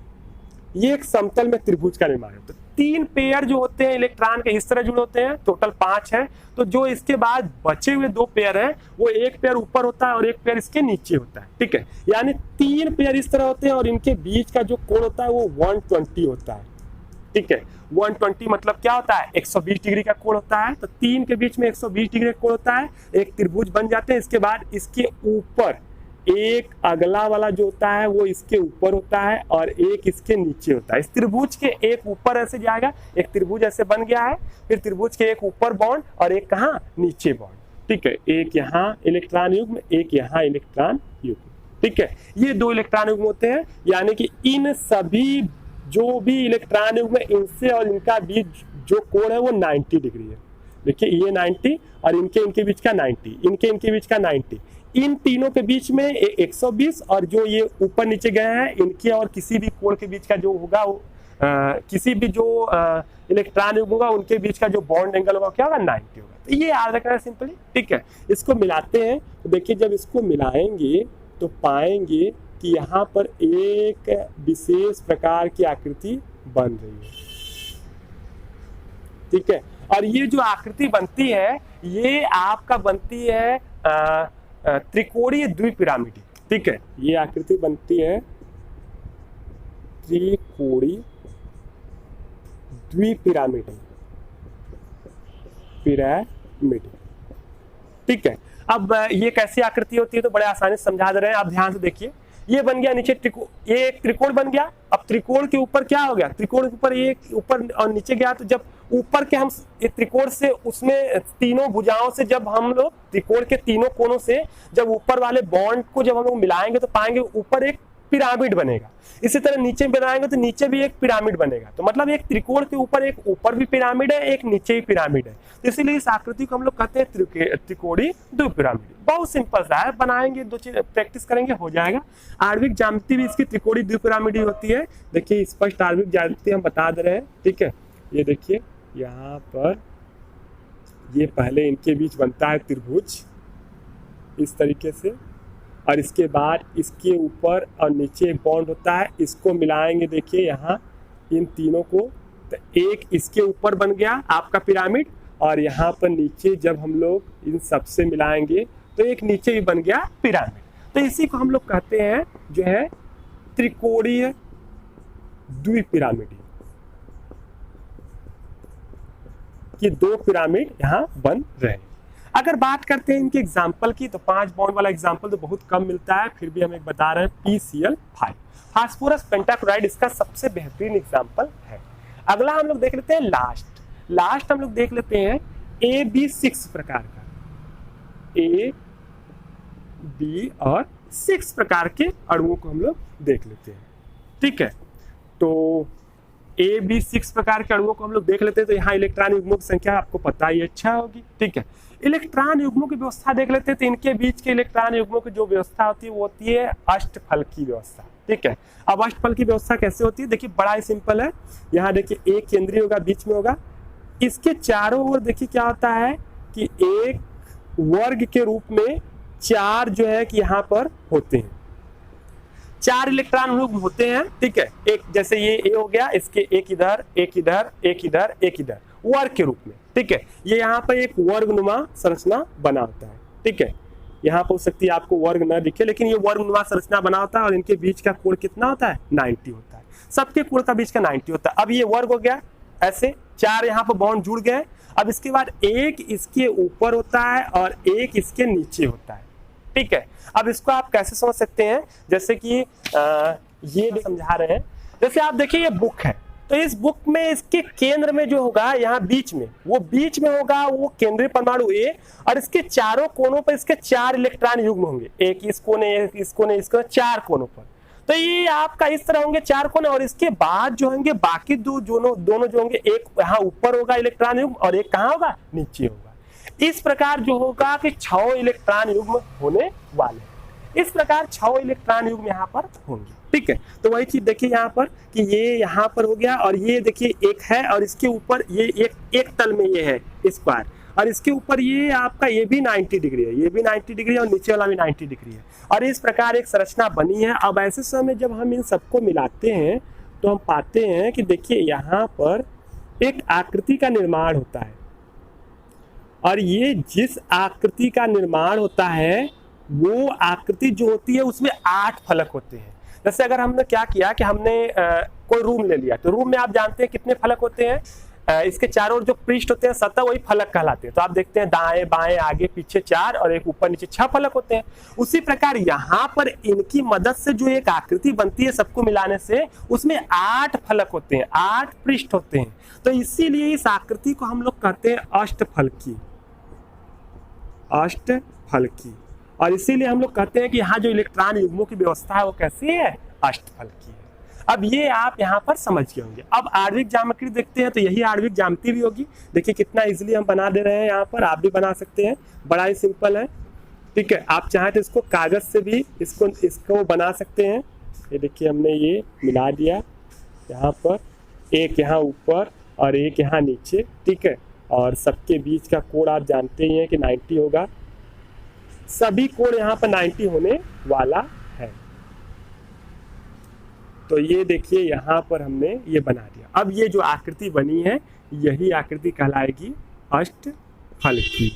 A: ये एक समतल में त्रिभुज का निर्माण है। तो 3 पेयर जो होते हैं इलेक्ट्रॉन के इस तरह जुड़े होते हैं, टोटल 5 है। तो जो इसके बाद बचे हुए 2 पेयर हैं वो एक पेयर ऊपर होता है और एक पेयर इसके नीचे होता है, ठीक है, यानी 3 पेयर इस तरह होते हैं और इनके बीच का जो कोण होता है वो 120 होता है, ठीक है। 120 मतलब क्या होता है, 120 डिग्री का कोण होता है। तो 3 के बीच में 120 डिग्री का कोण होता है, एक त्रिभुज बन जाते हैं। इसके बाद इसके ऊपर एक अगला वाला जो होता है वो इसके ऊपर होता है और एक इसके नीचे होता है। इस त्रिभुज के एक ऊपर ऐसे जाएगा, एक त्रिभुज ऐसे बन गया है, फिर त्रिभुज के एक ऊपर बॉन्ड और एक कहाँ नीचे बॉन्ड, ठीक है, एक यहाँ इलेक्ट्रॉन युग्म, एक यहाँ इलेक्ट्रॉन युग्म, ठीक है। ये 2 इलेक्ट्रॉन युग्म होते हैं, यानी कि इन सभी जो भी इलेक्ट्रॉन युग्म है इनसे और इनका बीच जो कोण है वो 90 डिग्री है। देखिए ये 90 और इनके बीच का 90, इनके बीच का 90, इन तीनों के बीच में 120, और जो ये ऊपर नीचे गए हैं इनके और किसी भी कोण के बीच का जो होगा वो किसी भी जो इलेक्ट्रॉन युग्म होगा उनके बीच का जो बॉन्ड एंगल होगा क्या होगा, 90 होगा। तो ये याद रखना है सिंपली, ठीक है। इसको मिलाते हैं तो देखिए जब इसको मिलाएंगे तो पाएंगे कि यहाँ पर एक विशेष प्रकार की आकृति बन रही है, ठीक है। और ये जो आकृति बनती है ये आपका बनती है त्रिकोणीय द्विपिरामिडी, ठीक है। ये आकृति बनती है त्रिकोणीय द्विपिरामिडी, ठीक है। अब ये कैसी आकृति होती है तो बड़े आसानी से समझा दे रहे हैं, आप ध्यान से देखिए। ये बन गया नीचे ये एक त्रिकोण बन गया। अब त्रिकोण के ऊपर क्या हो गया, त्रिकोण के ऊपर एक ऊपर और नीचे गया, तो जब ऊपर के हम त्रिकोण से उसमें तीनों भुजाओं से जब हम लोग त्रिकोण के तीनों कोनों से जब ऊपर वाले बॉन्ड को जब हम लोग मिलाएंगे तो पाएंगे ऊपर एक पिरामिड बनेगा। इसी तरह नीचे बनाएंगे तो नीचे भी एक पिरामिड बनेगा। तो मतलब एक त्रिकोण के ऊपर एक ऊपर भी पिरामिड है, एक नीचे भी पिरामिड है। तो इसीलिए इस आकृति को हम लोग कहते हैं त्रिकोणीय द्विपिरामिड। बहुत सिंपल सा है, बनाएंगे 2 चीज प्रैक्टिस करेंगे हो जाएगा। आणविक ज्यामिति भी इसकी त्रिकोणीय द्विपिरामिड होती है। देखिए स्पष्ट आणविक ज्यामिति हम बता दे रहे हैं, ठीक है। ये देखिए यहाँ पर ये पहले इनके बीच बनता है त्रिभुज इस तरीके से, और इसके बाद इसके ऊपर और नीचे एक बॉन्ड होता है। इसको मिलाएंगे देखिए यहाँ इन तीनों को, तो एक इसके ऊपर बन गया आपका पिरामिड और यहाँ पर नीचे जब हम लोग इन सबसे मिलाएंगे तो एक नीचे भी बन गया पिरामिड। तो इसी को हम लोग कहते हैं जो है त्रिकोणीय द्विपिरामिड, कि 2 पिरामिड यहाँ बन रहे हैं। अगर बात करते हैं इनके एग्जाम्पल की, तो 5 बॉन्ड वाला एग्जाम्पल तो बहुत कम मिलता है, फिर भी हम एक बता रहे हैं PCl5, फास्फोरस पेंटाक्लोराइड इसका सबसे बेहतरीन एग्जाम्पल है। अगला हम लोग देख लेते हैं लास्ट हम लोग देख लेते हैं AB6 प्रकार का, A, B और 6 प्रकार के अणुओं को हम लोग देख लेते हैं। ठीक है, तो AB6 प्रकार के अणुओं को हम लोग देख लेते हैं। तो यहाँ इलेक्ट्रॉन युग्मों की संख्या आपको पता ही अच्छा होगी। ठीक है, इलेक्ट्रॉन युग्मों की व्यवस्था देख लेते हैं। तो इनके बीच के इलेक्ट्रॉन युग्मों की जो व्यवस्था होती है वो होती है अष्टफलकी व्यवस्था। ठीक है, अब अष्टफल की व्यवस्था कैसे होती है, देखिए बड़ा ही सिंपल है। यहाँ देखिए एक केंद्रीय होगा, बीच में होगा, इसके चारों ओर देखिए क्या होता है कि एक वर्ग के रूप में 4 जो है कि यहाँ पर होते हैं, 4 इलेक्ट्रॉन युग्म होते हैं। ठीक है, एक जैसे ये ए हो गया, इसके एक इधर एक इधर एक इधर एक इधर वर्ग के रूप में। ठीक है, ये यहाँ पर एक वर्गनुमा संरचना बना होता है। ठीक है, यहाँ पर हो सकती है आपको वर्ग न दिखे, लेकिन ये वर्गनुमा संरचना बना होता है और इनके बीच का कोण कितना होता है 90 होता है, सबके कोण का बीच का 90 होता है। अब ये वर्ग हो गया, ऐसे 4 यहाँ पर बॉन्ड जुड़ गए। अब इसके बाद एक इसके ऊपर होता है और एक इसके नीचे होता है। ठीक है, अब इसको आप कैसे समझ सकते हैं, जैसे कि ये समझा रहे हैं। जैसे आप देखिए ये बुक है, तो इस बुक में इसके केंद्र में जो होगा यहाँ बीच में, वो बीच में होगा वो केंद्रीय परमाणु ए, और इसके चारों कोनों पर इसके 4 इलेक्ट्रॉन युग्म होंगे, एक इस कोने, एक इस कोने, इस कोने, 4 कोनों पर। तो ये आपका इस तरह होंगे 4 कोने, और इसके बाद जो होंगे बाकी दोनों जो होंगे, एक यहाँ ऊपर होगा इलेक्ट्रॉन युग्म और एक कहाँ होगा, नीचे होगा। इस प्रकार जो होगा कि 6 इलेक्ट्रॉन युग्म होने वाले हैं। इस प्रकार 6 इलेक्ट्रॉन युग्म यहाँ पर होंगे। ठीक है, तो वही चीज देखिए यहाँ पर कि ये यहाँ पर हो गया, और ये देखिए एक है, और इसके ऊपर ये एक तल में ये है स्क्वायर, और इसके ऊपर ये आपका ये भी 90 डिग्री है, ये भी 90 डिग्री है, और नीचे वाला भी 90 डिग्री है, और इस प्रकार एक संरचना बनी है। अब ऐसे समय जब हम इन सबको मिलाते हैं तो हम पाते हैं कि देखिए यहाँ पर एक आकृति का निर्माण होता है, और ये जिस आकृति का निर्माण होता है वो आकृति जो होती है उसमें 8 फलक होते हैं। जैसे अगर हमने क्या किया कि हमने कोई रूम ले लिया, तो रूम में आप जानते हैं कितने फलक होते हैं, इसके चारों ओर जो पृष्ठ होते हैं सतह, वही फलक कहलाते हैं। तो आप देखते हैं दाएं बाएं आगे पीछे 4 और एक ऊपर नीचे 6 फलक होते हैं। उसी प्रकार यहाँ पर इनकी मदद से जो एक आकृति बनती है सबको मिलाने से, उसमें 8 फलक होते हैं, 8 पृष्ठ होते हैं। तो इसीलिए इस आकृति को हम लोग कहते हैं अष्टफलकी, अष्टफलकी। और इसीलिए हम लोग कहते हैं कि यहाँ जो इलेक्ट्रॉन युग्मों की व्यवस्था है वो कैसी है, अष्टफलकी है। अब ये आप यहाँ पर समझ गए होंगे। अब आणविक ज्यामिति देखते हैं, तो यही आणविक ज्यामिति भी होगी। देखिए कितना इजीली हम बना दे रहे हैं, यहाँ पर आप भी बना सकते हैं, बड़ा ही सिंपल है। ठीक है, आप चाहें तो इसको कागज से भी इसको बना सकते हैं। ये देखिए हमने ये मिला दिया, यहाँ पर एक यहाँ ऊपर और एक यहाँ नीचे। ठीक है, और सबके बीच का कोण आप जानते ही हैं कि 90 होगा, सभी कोण यहाँ पर 90 होने वाला है। तो ये देखिए यहाँ पर हमने ये बना दिया। अब ये जो आकृति बनी है यही आकृति कहलाएगी अष्टफलकी।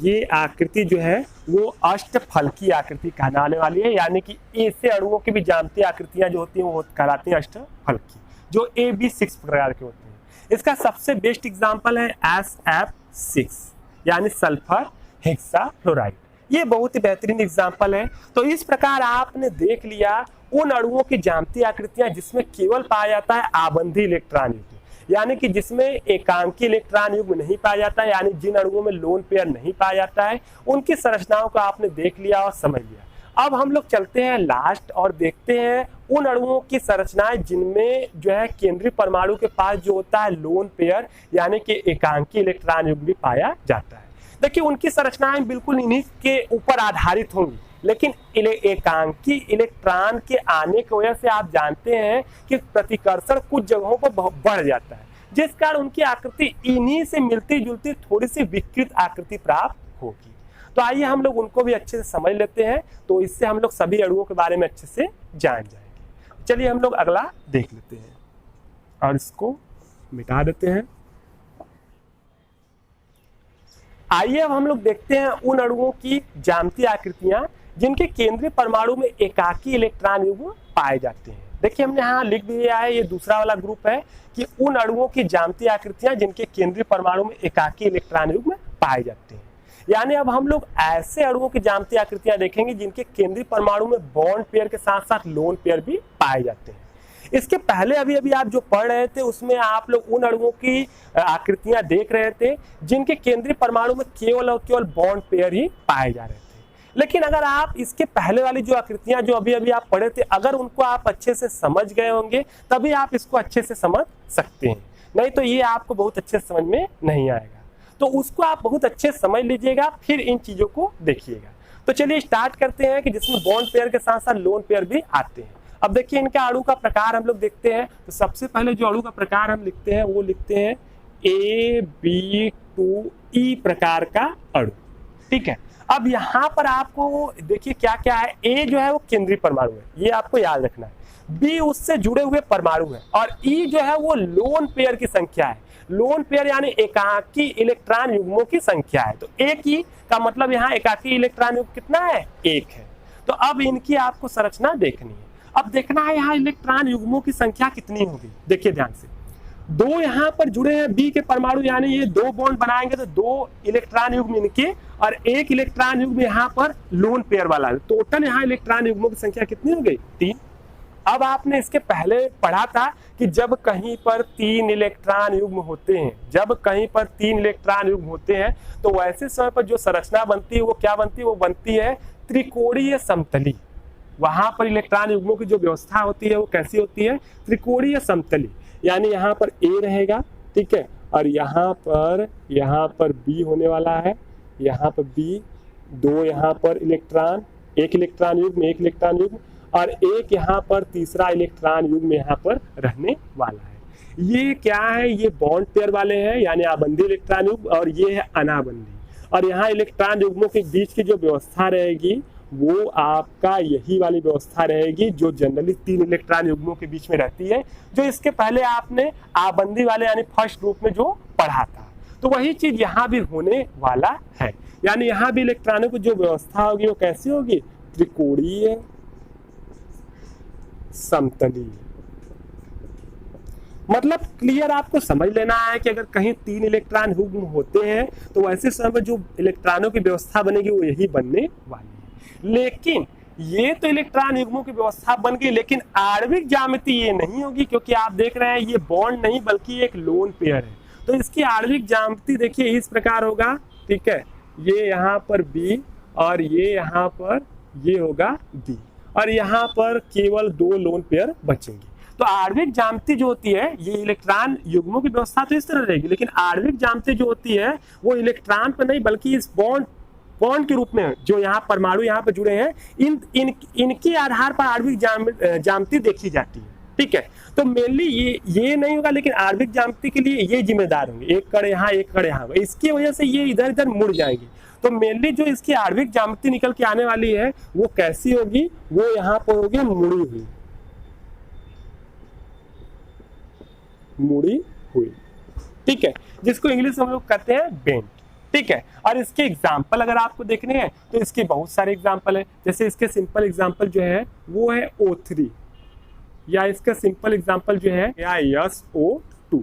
A: ये आकृति जो है वो अष्टफलकी आकृति कहलाने वाली है, यानी कि ऐसे अणुओं की भी ज्यामितीय आकृतियां जो होती हैं वो कहलाती हैं अष्टफलकी, जो AB6 प्रकार के होते हैं। इसका सबसे बेस्ट एग्जांपल है SF6 यानी सल्फर हेक्साफ्लोराइड। ये बहुत ही बेहतरीन एग्जांपल है। तो इस प्रकार आपने देख लिया उन अणुओं की ज्यामितीय आकृतियां जिसमें केवल पाया जाता है आबंधी इलेक्ट्रॉन युग्म, यानी कि जिसमें एकांकी इलेक्ट्रॉन युग्म नहीं पाया जाता है, यानी जिन अणुओं में लोन पेयर नहीं पाया जाता है, उनकी संरचनाओं को आपने देख लिया और समझ लिया। अब हम लोग चलते हैं लास्ट और देखते हैं उन अणुओं की संरचनाएं जिनमें जो है केंद्रीय परमाणु के पास जो होता है लोन पेयर यानी कि एकांकी इलेक्ट्रॉन युग्म भी पाया जाता है। देखिए उनकी संरचनाएं बिल्कुल इन्हीं के ऊपर आधारित होंगी, लेकिन एकांकी इलेक्ट्रॉन के आने की वजह से आप जानते हैं कि प्रतिकर्षण कुछ जगहों पर बढ़ जाता है, जिस कारण उनकी आकृति इन्हीं से मिलती जुलती थोड़ी सी विकृत आकृति प्राप्त होगी। तो आइए हम लोग उनको भी अच्छे से समझ लेते हैं, तो इससे हम लोग सभी अणुओं के बारे में अच्छे से जान जाएंगे। चलिए हम लोग अगला देख लेते हैं और इसको मिटा देते हैं। आइए अब हम लोग देखते हैं उन अणुओं की ज्यामितीय आकृतियां जिनके केंद्रीय परमाणु में एकाकी इलेक्ट्रॉन युग्म पाए जाते हैं। देखिए हमने यहाँ लिख दिया है, ये दूसरा वाला ग्रुप है कि उन अणुओं की ज्यामितीय आकृतियां जिनके केंद्रीय परमाणु में एकाकी इलेक्ट्रॉन युग्म पाए जाते हैं। यानी अब हम लोग ऐसे अणुओं की ज्यामितीय आकृतियां देखेंगे जिनके केंद्रीय परमाणु में बॉन्ड पेयर के साथ साथ लोन पेयर भी पाए जाते हैं। इसके पहले अभी आप जो पढ़ रहे थे उसमें आप लोग उन अणुओं की आकृतियां देख रहे थे जिनके केंद्रीय परमाणु में केवल और केवल बॉन्ड पेयर ही पाए जा रहे थे। लेकिन अगर आप इसके पहले वाली जो आकृतियां जो अभी आप पढ़े थे, अगर उनको आप अच्छे से समझ गए होंगे तभी आप इसको अच्छे से समझ सकते हैं, नहीं तो ये आपको बहुत अच्छे समझ में नहीं आएगा। तो उसको आप बहुत अच्छे समझ लीजिएगा, फिर इन चीजों को देखिएगा। तो चलिए स्टार्ट करते हैं कि जिसमें बॉन्ड पेयर के साथ साथ लोन पेयर भी आते हैं। अब देखिए इनका अणु का प्रकार हम लोग देखते हैं। तो सबसे पहले जो अणु का प्रकार हम लिखते हैं वो लिखते हैं AB2E प्रकार का अणु। ठीक है, अब यहाँ पर आपको देखिए क्या क्या है। ए जो है वो केंद्रीय परमाणु है, ये आपको याद रखना है। बी उससे जुड़े हुए परमाणु है और ई जो है वो लोन पेयर की संख्या है। लोन पेयर यानी एकाकी इलेक्ट्रॉन युग्मों की संख्या है। तो एक ही का मतलब यहाँ एकाकी इलेक्ट्रॉन युग्म कितना है, एक है। तो अब इनकी आपको संरचना देखनी है। अब देखना है यहाँ इलेक्ट्रॉन युग्मों की संख्या कितनी होगी। देखिए ध्यान से, दो यहाँ पर जुड़े हैं बी के परमाणु, यानी ये दो बॉन्ड बनाएंगे तो दो इलेक्ट्रॉन युग्म इनके और एक इलेक्ट्रॉन युग्म यहाँ पर लोन पेयर वाला। टोटल यहाँ इलेक्ट्रॉन युग्मों की संख्या कितनी हो गई, 3। अब आपने इसके पहले पढ़ा था कि जब कहीं पर 3 इलेक्ट्रॉन युग्म होते हैं, जब कहीं पर 3 इलेक्ट्रॉन युग्म होते हैं तो वैसे समय पर जो संरचना बनती है वो क्या बनती है, वो बनती है त्रिकोणीय समतली। वहां पर इलेक्ट्रॉन युग्मों की जो व्यवस्था होती है वो कैसी होती है, त्रिकोणीय समतली। यानी यहाँ पर ए रहेगा, ठीक है, और यहाँ पर बी होने वाला है, यहाँ पर बी, दो यहाँ पर इलेक्ट्रॉन, एक इलेक्ट्रॉन युग्म और एक यहाँ पर तीसरा इलेक्ट्रॉन युग्म यहाँ पर रहने वाला है। ये क्या है, ये बॉन्ड पेयर वाले हैं यानी आबंधी इलेक्ट्रॉन युग्म, और ये है अनाबंधी। और यहाँ इलेक्ट्रॉन युग्मों के बीच की जो व्यवस्था रहेगी वो आपका यही वाली व्यवस्था रहेगी जो जनरली 3 इलेक्ट्रॉन युग्मों के बीच में रहती है, जो इसके पहले आपने आबंधी वाले यानी फर्स्ट ग्रुप में जो पढ़ा था। तो वही चीज यहाँ भी होने वाला है। यानी यहाँ भी इलेक्ट्रॉनों की जो व्यवस्था होगी वो कैसी होगी, त्रिकोणीय समतली। मतलब क्लियर आपको समझ लेना है कि अगर कहीं 3 इलेक्ट्रॉन युग्म होते हैं तो वैसे समय जो इलेक्ट्रॉनों की व्यवस्था बनेगी वो यही बनने वाली है। लेकिन ये तो इलेक्ट्रॉन युग्मों की व्यवस्था बन गई, लेकिन आणविक ज्यामिति ये नहीं होगी, क्योंकि आप देख रहे हैं ये बॉन्ड नहीं बल्कि एक लोन पेयर है। तो इसकी आणविक ज्यामिति देखिए इस प्रकार होगा, ठीक है, ये यहाँ पर बी और ये यहाँ पर ये होगा डी, और यहाँ पर केवल 2 लोन पेयर बचेंगे। तो आणविक ज्यामिति जो होती है, ये इलेक्ट्रॉन युग्मों की व्यवस्था तो इस तरह रहेगी, लेकिन आणविक ज्यामिति जो होती है वो इलेक्ट्रॉन पर नहीं बल्कि इस बॉन्ड के रूप में जो यहाँ परमाणु यहाँ पर जुड़े हैं इनके आधार पर आणविक ज्यामिति देखी जाती है। ठीक है, तो मेनली ये नहीं होगा, लेकिन आणविक ज्यामिति के लिए ये जिम्मेदार होंगे, एक कण यहाँ एक कण यहाँ, इसकी वजह से ये इधर इधर मुड़ जाएंगे। तो मेनली जो इसकी आणविक ज्यामिति निकल के आने वाली है वो कैसी होगी, वो यहाँ पर होगी मुड़ी हुई। ठीक है, जिसको इंग्लिश में हम लोग कहते हैं बेंट। ठीक है, और इसके एग्जाम्पल अगर आपको देखने हैं तो इसके बहुत सारे एग्जाम्पल है। जैसे इसके सिंपल एग्जाम्पल जो है वो है O3, या इसका सिंपल एग्जाम्पल जो है या SO2।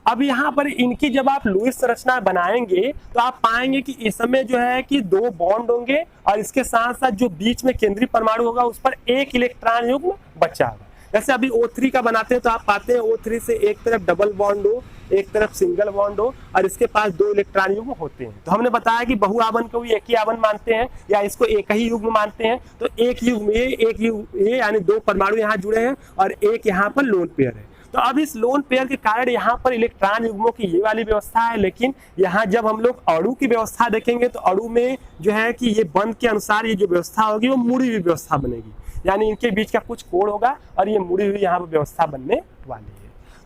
A: अब यहाँ पर इनकी जब आप लुईस संरचना बनाएंगे तो आप पाएंगे कि इस समय जो है कि 2 बॉन्ड होंगे और इसके साथ साथ जो बीच में केंद्रीय परमाणु होगा उस पर 1 इलेक्ट्रॉन युग्म बचा होगा। जैसे अभी O3 का बनाते हैं तो आप पाते हैं O3 से एक तरफ डबल बॉन्ड हो, एक तरफ सिंगल बॉन्ड हो और इसके पास 2 इलेक्ट्रॉन युग्म होते हैं। तो हमने बताया कि बहुआवन को भी एक ही आवन मानते हैं या इसको एक ही युग्म मानते हैं। तो एक युग्म ये यानी 2 परमाणु यहाँ जुड़े हैं और एक यहाँ पर लोन पेयर है। तो अब इस लोन पेयर के कारण यहाँ पर इलेक्ट्रॉन युग्मों की ये वाली व्यवस्था है, लेकिन यहाँ जब हम लोग अणु की व्यवस्था देखेंगे तो अणु में जो है कि ये बंध के अनुसार ये जो व्यवस्था होगी वो मुड़ी हुई व्यवस्था बनेगी, यानी इनके बीच का कुछ कोण होगा और ये मुड़ी हुई यहाँ पर व्यवस्था बनने वाली है।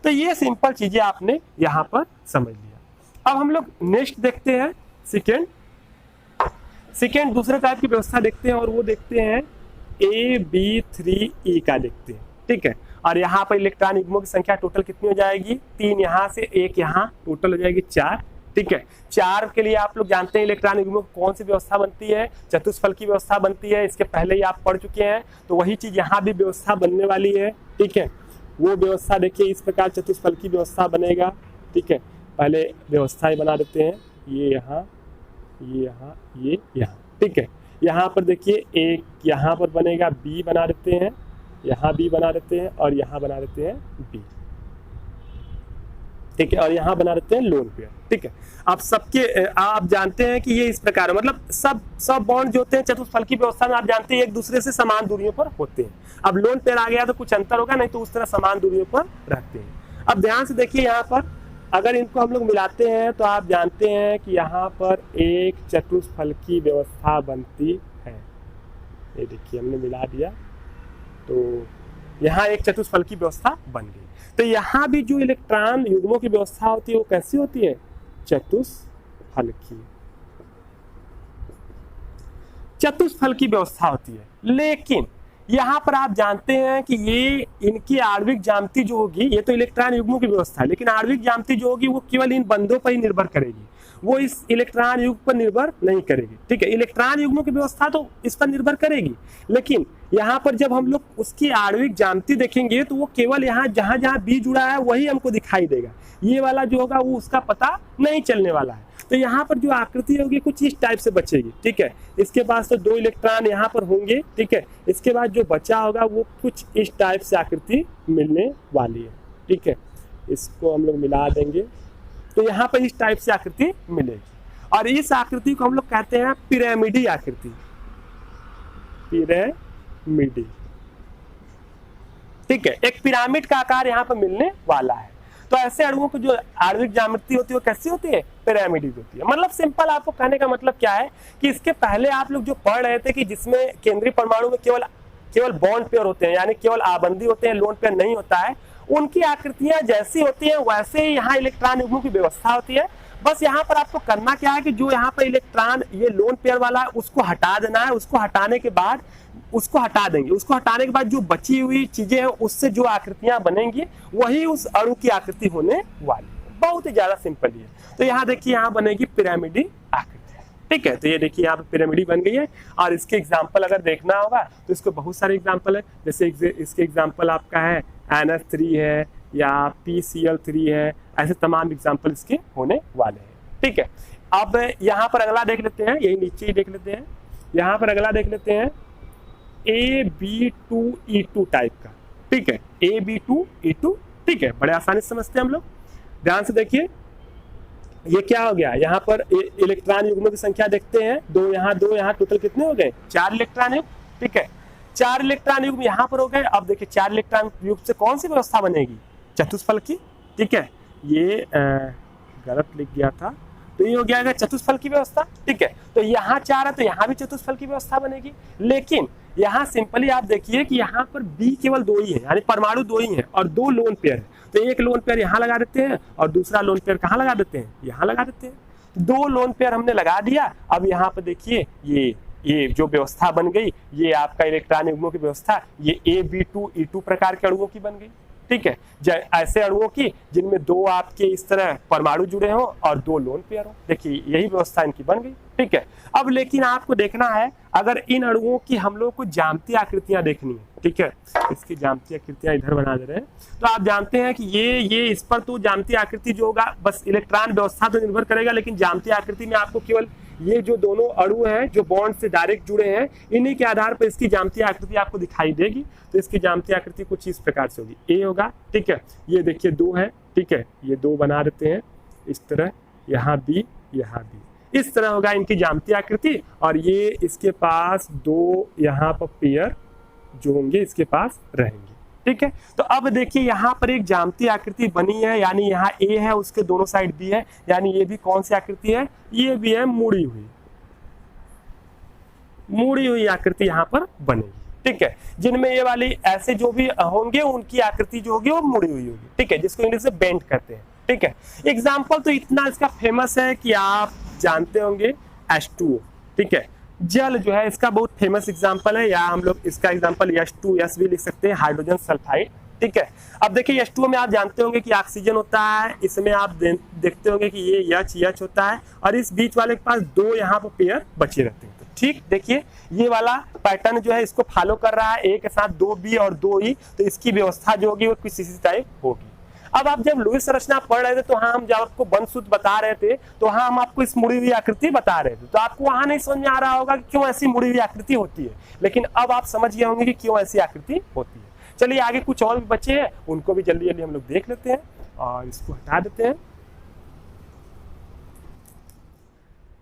A: तो ये सिंपल चीजें आपने यहाँ पर समझ लिया। अब हम लोग नेक्स्ट देखते हैं सेकेंड दूसरे टाइप की व्यवस्था देखते हैं और वो देखते हैं AB3E का देखते हैं। ठीक है, और यहाँ पर इलेक्ट्रॉन युग्मों की संख्या टोटल कितनी हो जाएगी, 3 यहाँ से 1 यहाँ, टोटल हो जाएगी 4। ठीक है, 4 के लिए आप लोग जानते हैं इलेक्ट्रॉन युग्मों की कौन सी व्यवस्था बनती है, चतुष्फल की व्यवस्था बनती है। इसके पहले ही आप पढ़ चुके हैं, तो वही चीज यहाँ भी व्यवस्था बनने वाली है। ठीक है, वो व्यवस्था देखिए इस प्रकार चतुष्फल की व्यवस्था बनेगा। ठीक है, पहले व्यवस्थाएं बना देते हैं, ये यहाँ, ये यहाँ, ये यहाँ। ठीक है, यहाँ पर देखिए एक यहाँ पर बनेगा, बी बना देते हैं, यहाँ बी बना देते हैं और यहाँ बना देते हैं बी। ठीक है, और यहाँ बना देते हैं लोन पेयर। ठीक है, आप सबके आप जानते हैं कि ये इस प्रकार मतलब सब बॉन्ड जो होते हैं चतुष्फल की व्यवस्था में आप जानते हैं एक दूसरे से समान दूरियों पर होते हैं। अब लोन पेयर आ गया तो कुछ अंतर होगा, नहीं तो उस तरह समान दूरियों पर रहते हैं। अब ध्यान से देखिए यहाँ पर अगर इनको हम लोग मिलाते हैं तो आप जानते हैं कि यहाँ पर एक चतुष्फल की व्यवस्था बनती है। ये देखिए हमने मिला दिया तो यहाँ एक चतुष्फल की व्यवस्था बन गई। तो यहाँ भी जो इलेक्ट्रॉन युग्मों की व्यवस्था होती है वो कैसी होती है, चतुष्फल की व्यवस्था होती है। लेकिन यहाँ पर आप जानते हैं कि ये इनकी आणविक ज्यामिति जो होगी, ये तो इलेक्ट्रॉन युग्मों की व्यवस्था है, लेकिन आणविक ज्यामिति जो होगी वो केवल इन बंधों पर ही निर्भर करेगी, वो इस इलेक्ट्रॉन युग्म पर निर्भर नहीं करेगी। ठीक है, इलेक्ट्रॉन युग्मों की व्यवस्था तो इस पर निर्भर करेगी, लेकिन यहाँ पर जब हम लोग उसकी आणविक ज्यामिति देखेंगे तो वो केवल यहाँ जहाँ जहाँ बी जुड़ा है वही हमको दिखाई देगा, ये वाला जो होगा वो उसका पता नहीं चलने वाला है। तो यहाँ पर जो आकृति होगी कुछ इस टाइप से बचेगी। ठीक है, इसके पास तो 2 इलेक्ट्रॉन यहाँ पर होंगे। ठीक है, इसके बाद जो बचा होगा वो कुछ इस टाइप से आकृति मिलने वाली है। ठीक है, इसको हम लोग मिला देंगे तो यहाँ पर इस टाइप से आकृति मिलेगी और इस आकृति को हम लोग कहते हैं पिरामिडी आकृति, पिरामिडी। ठीक है, एक पिरामिड का आकार यहाँ पर मिलने वाला है। तो ऐसे अणुओं की जो आणविक ज्यामिति होती है वो कैसी होती है, पिरामिडी होती है। मतलब सिंपल आपको कहने का मतलब क्या है कि इसके पहले आप लोग जो पढ़ रहे थे कि जिसमें केंद्रीय परमाणु में केवल बॉन्ड पेयर होते हैं, यानी केवल आबंदी होते हैं, लोन पेयर नहीं होता है, उनकी आकृतियां जैसी होती हैं वैसे ही यहाँ इलेक्ट्रॉन युग्मों की व्यवस्था होती है। बस यहाँ पर आपको करना क्या है कि जो यहाँ पर इलेक्ट्रॉन ये लोन पेयर वाला है उसको हटा देना है। उसको हटाने के बाद उसको हटा देंगे, उसको हटाने के बाद जो बची हुई चीजें हैं उससे जो आकृतियां बनेंगी वही उस अणु की आकृति होने वाली है। बहुत ही ज्यादा सिंपल है। तो यहाँ देखिए यहाँ बनेगी पिरामिडी आकृति। ठीक है, तो ये देखिए यहाँ पे पिरामिडी बन गई है और इसके एग्जाम्पल अगर देखना होगा तो इसको बहुत सारे एग्जाम्पल है। जैसे इसके एग्जाम्पल आपका है NH3 है या PCl3 है, ऐसे तमाम एग्जाम्पल इसके होने वाले हैं। ठीक है, अब यहाँ पर अगला देख लेते हैं, यही नीचे ही देख लेते हैं। यहाँ पर अगला देख लेते हैं AB2E2 टाइप का। ठीक है, AB2E2। ठीक है, बड़े आसानी से समझते हैं हम लोग। ध्यान से देखिए ये क्या हो गया, यहाँ पर इलेक्ट्रॉन युग्मों की संख्या देखते हैं, 2 यहाँ 2 यहाँ, टोटल कितने हो गए, 4 इलेक्ट्रॉन युग्म। ठीक है, 4 इलेक्ट्रॉन युग्म यहाँ पर हो गए। अब देखिए 4 इलेक्ट्रॉन युग्म से कौन सी व्यवस्था बनेगी, चतुष्फल की। ठीक है, ये गलत लिख गया था, तो ये हो गया चतुष्फल की व्यवस्था। ठीक है, तो यहाँ 4 है तो यहाँ भी चतुष्फल की व्यवस्था बनेगी। लेकिन यहाँ सिंपली आप देखिए कि यहाँ पर बी केवल 2 ही है, यानी परमाणु 2 ही है और 2 लोन पेयर है। तो एक लोन पेयर यहाँ लगा देते हैं और दूसरा लोन पेयर कहाँ लगा देते हैं, यहाँ लगा देते हैं। 2 लोन पेयर हमने लगा दिया। अब यहाँ पर देखिए ये जो व्यवस्था बन गई, ये आपका इलेक्ट्रॉन युग्मों की व्यवस्था, ये AB2E2 प्रकार के अणुओं की बन गई। ठीक है, ऐसे अणुओं की जिनमें 2 आपके इस तरह परमाणु जुड़े हों और 2 लोन पेयर हो। देखिए यही व्यवस्था इनकी बन गई। ठीक है, अब लेकिन आपको देखना है अगर इन अणुओं की हम लोग को ज्यामितीय आकृतियां देखनी है। ठीक है, इसकी ज्यामितीय आकृतियां इधर बना दे रहे हैं। तो आप जानते हैं कि ये इस पर तो ज्यामितीय आकृति जो होगा बस इलेक्ट्रॉन व्यवस्था तो निर्भर करेगा, लेकिन ज्यामितीय आकृति में आपको केवल ये जो दोनों अणु हैं जो बॉन्ड से डायरेक्ट जुड़े हैं, इन्हीं के आधार पर इसकी ज्यामितीय आकृति आपको दिखाई देगी। तो इसकी ज्यामितीय आकृति कुछ इस प्रकार से होगी, ए होगा। ठीक है, ये देखिए 2 है। ठीक है, ये 2 बना देते हैं इस तरह, यहाँ बी यहाँ बी, इस तरह होगा इनकी ज्यामितीय आकृति। और ये इसके पास 2 यहाँ पर पेयर जो होंगे इसके पास रहेंगे। ठीक है, तो अब देखिए यहाँ पर एक ज्यामितीय आकृति बनी है, यानी यहाँ ए है उसके दोनों साइड बी है, यानी ये भी कौन सी आकृति है, ये भी है मुड़ी हुई आकृति यहाँ पर बनेगी। ठीक है, जिनमें ये वाली ऐसे जो भी होंगे उनकी आकृति जो होगी वो मुड़ी हुई होगी। ठीक है, जिसको इंग्लिश में बेंड कहते हैं। ठीक है, एग्जाम्पल तो इतना इसका फेमस है कि आप जानते होंगे H2O। ठीक है, जल जो है इसका बहुत फेमस एग्जांपल है, या हम लोग इसका एग्जांपल H2S भी लिख सकते हैं, हाइड्रोजन सल्फाइड। ठीक है। अब देखिए H2O में आप जानते होंगे कि ऑक्सीजन होता है, इसमें आप देखते होंगे कि ये H होता है और इस बीच वाले के पास 2 यहाँ पर पेयर बचे रहते हैं। तो ठीक देखिए ये वाला पैटर्न जो है इसको फॉलो कर रहा है, A के साथ 2B और 2E, तो इसकी व्यवस्था जो होगी वो कुछ इसी टाइप होगी। अब आप जब लुईस संरचना पढ़ रहे थे तो हाँ हम जब आपको बंद सूत्र बता रहे थे तो हाँ हम आपको इस मुड़ी हुई आकृति बता रहे थे, तो आपको वहां नहीं समझ में आ रहा होगा कि क्यों ऐसी मुड़ी हुई आकृति होती है, लेकिन अब आप समझ गए होंगे कि क्यों ऐसी आकृति होती है। चलिए आगे कुछ और भी बचे हैं, उनको भी जल्दी जल्दी हम लोग देख लेते हैं और इसको हटा देते हैं।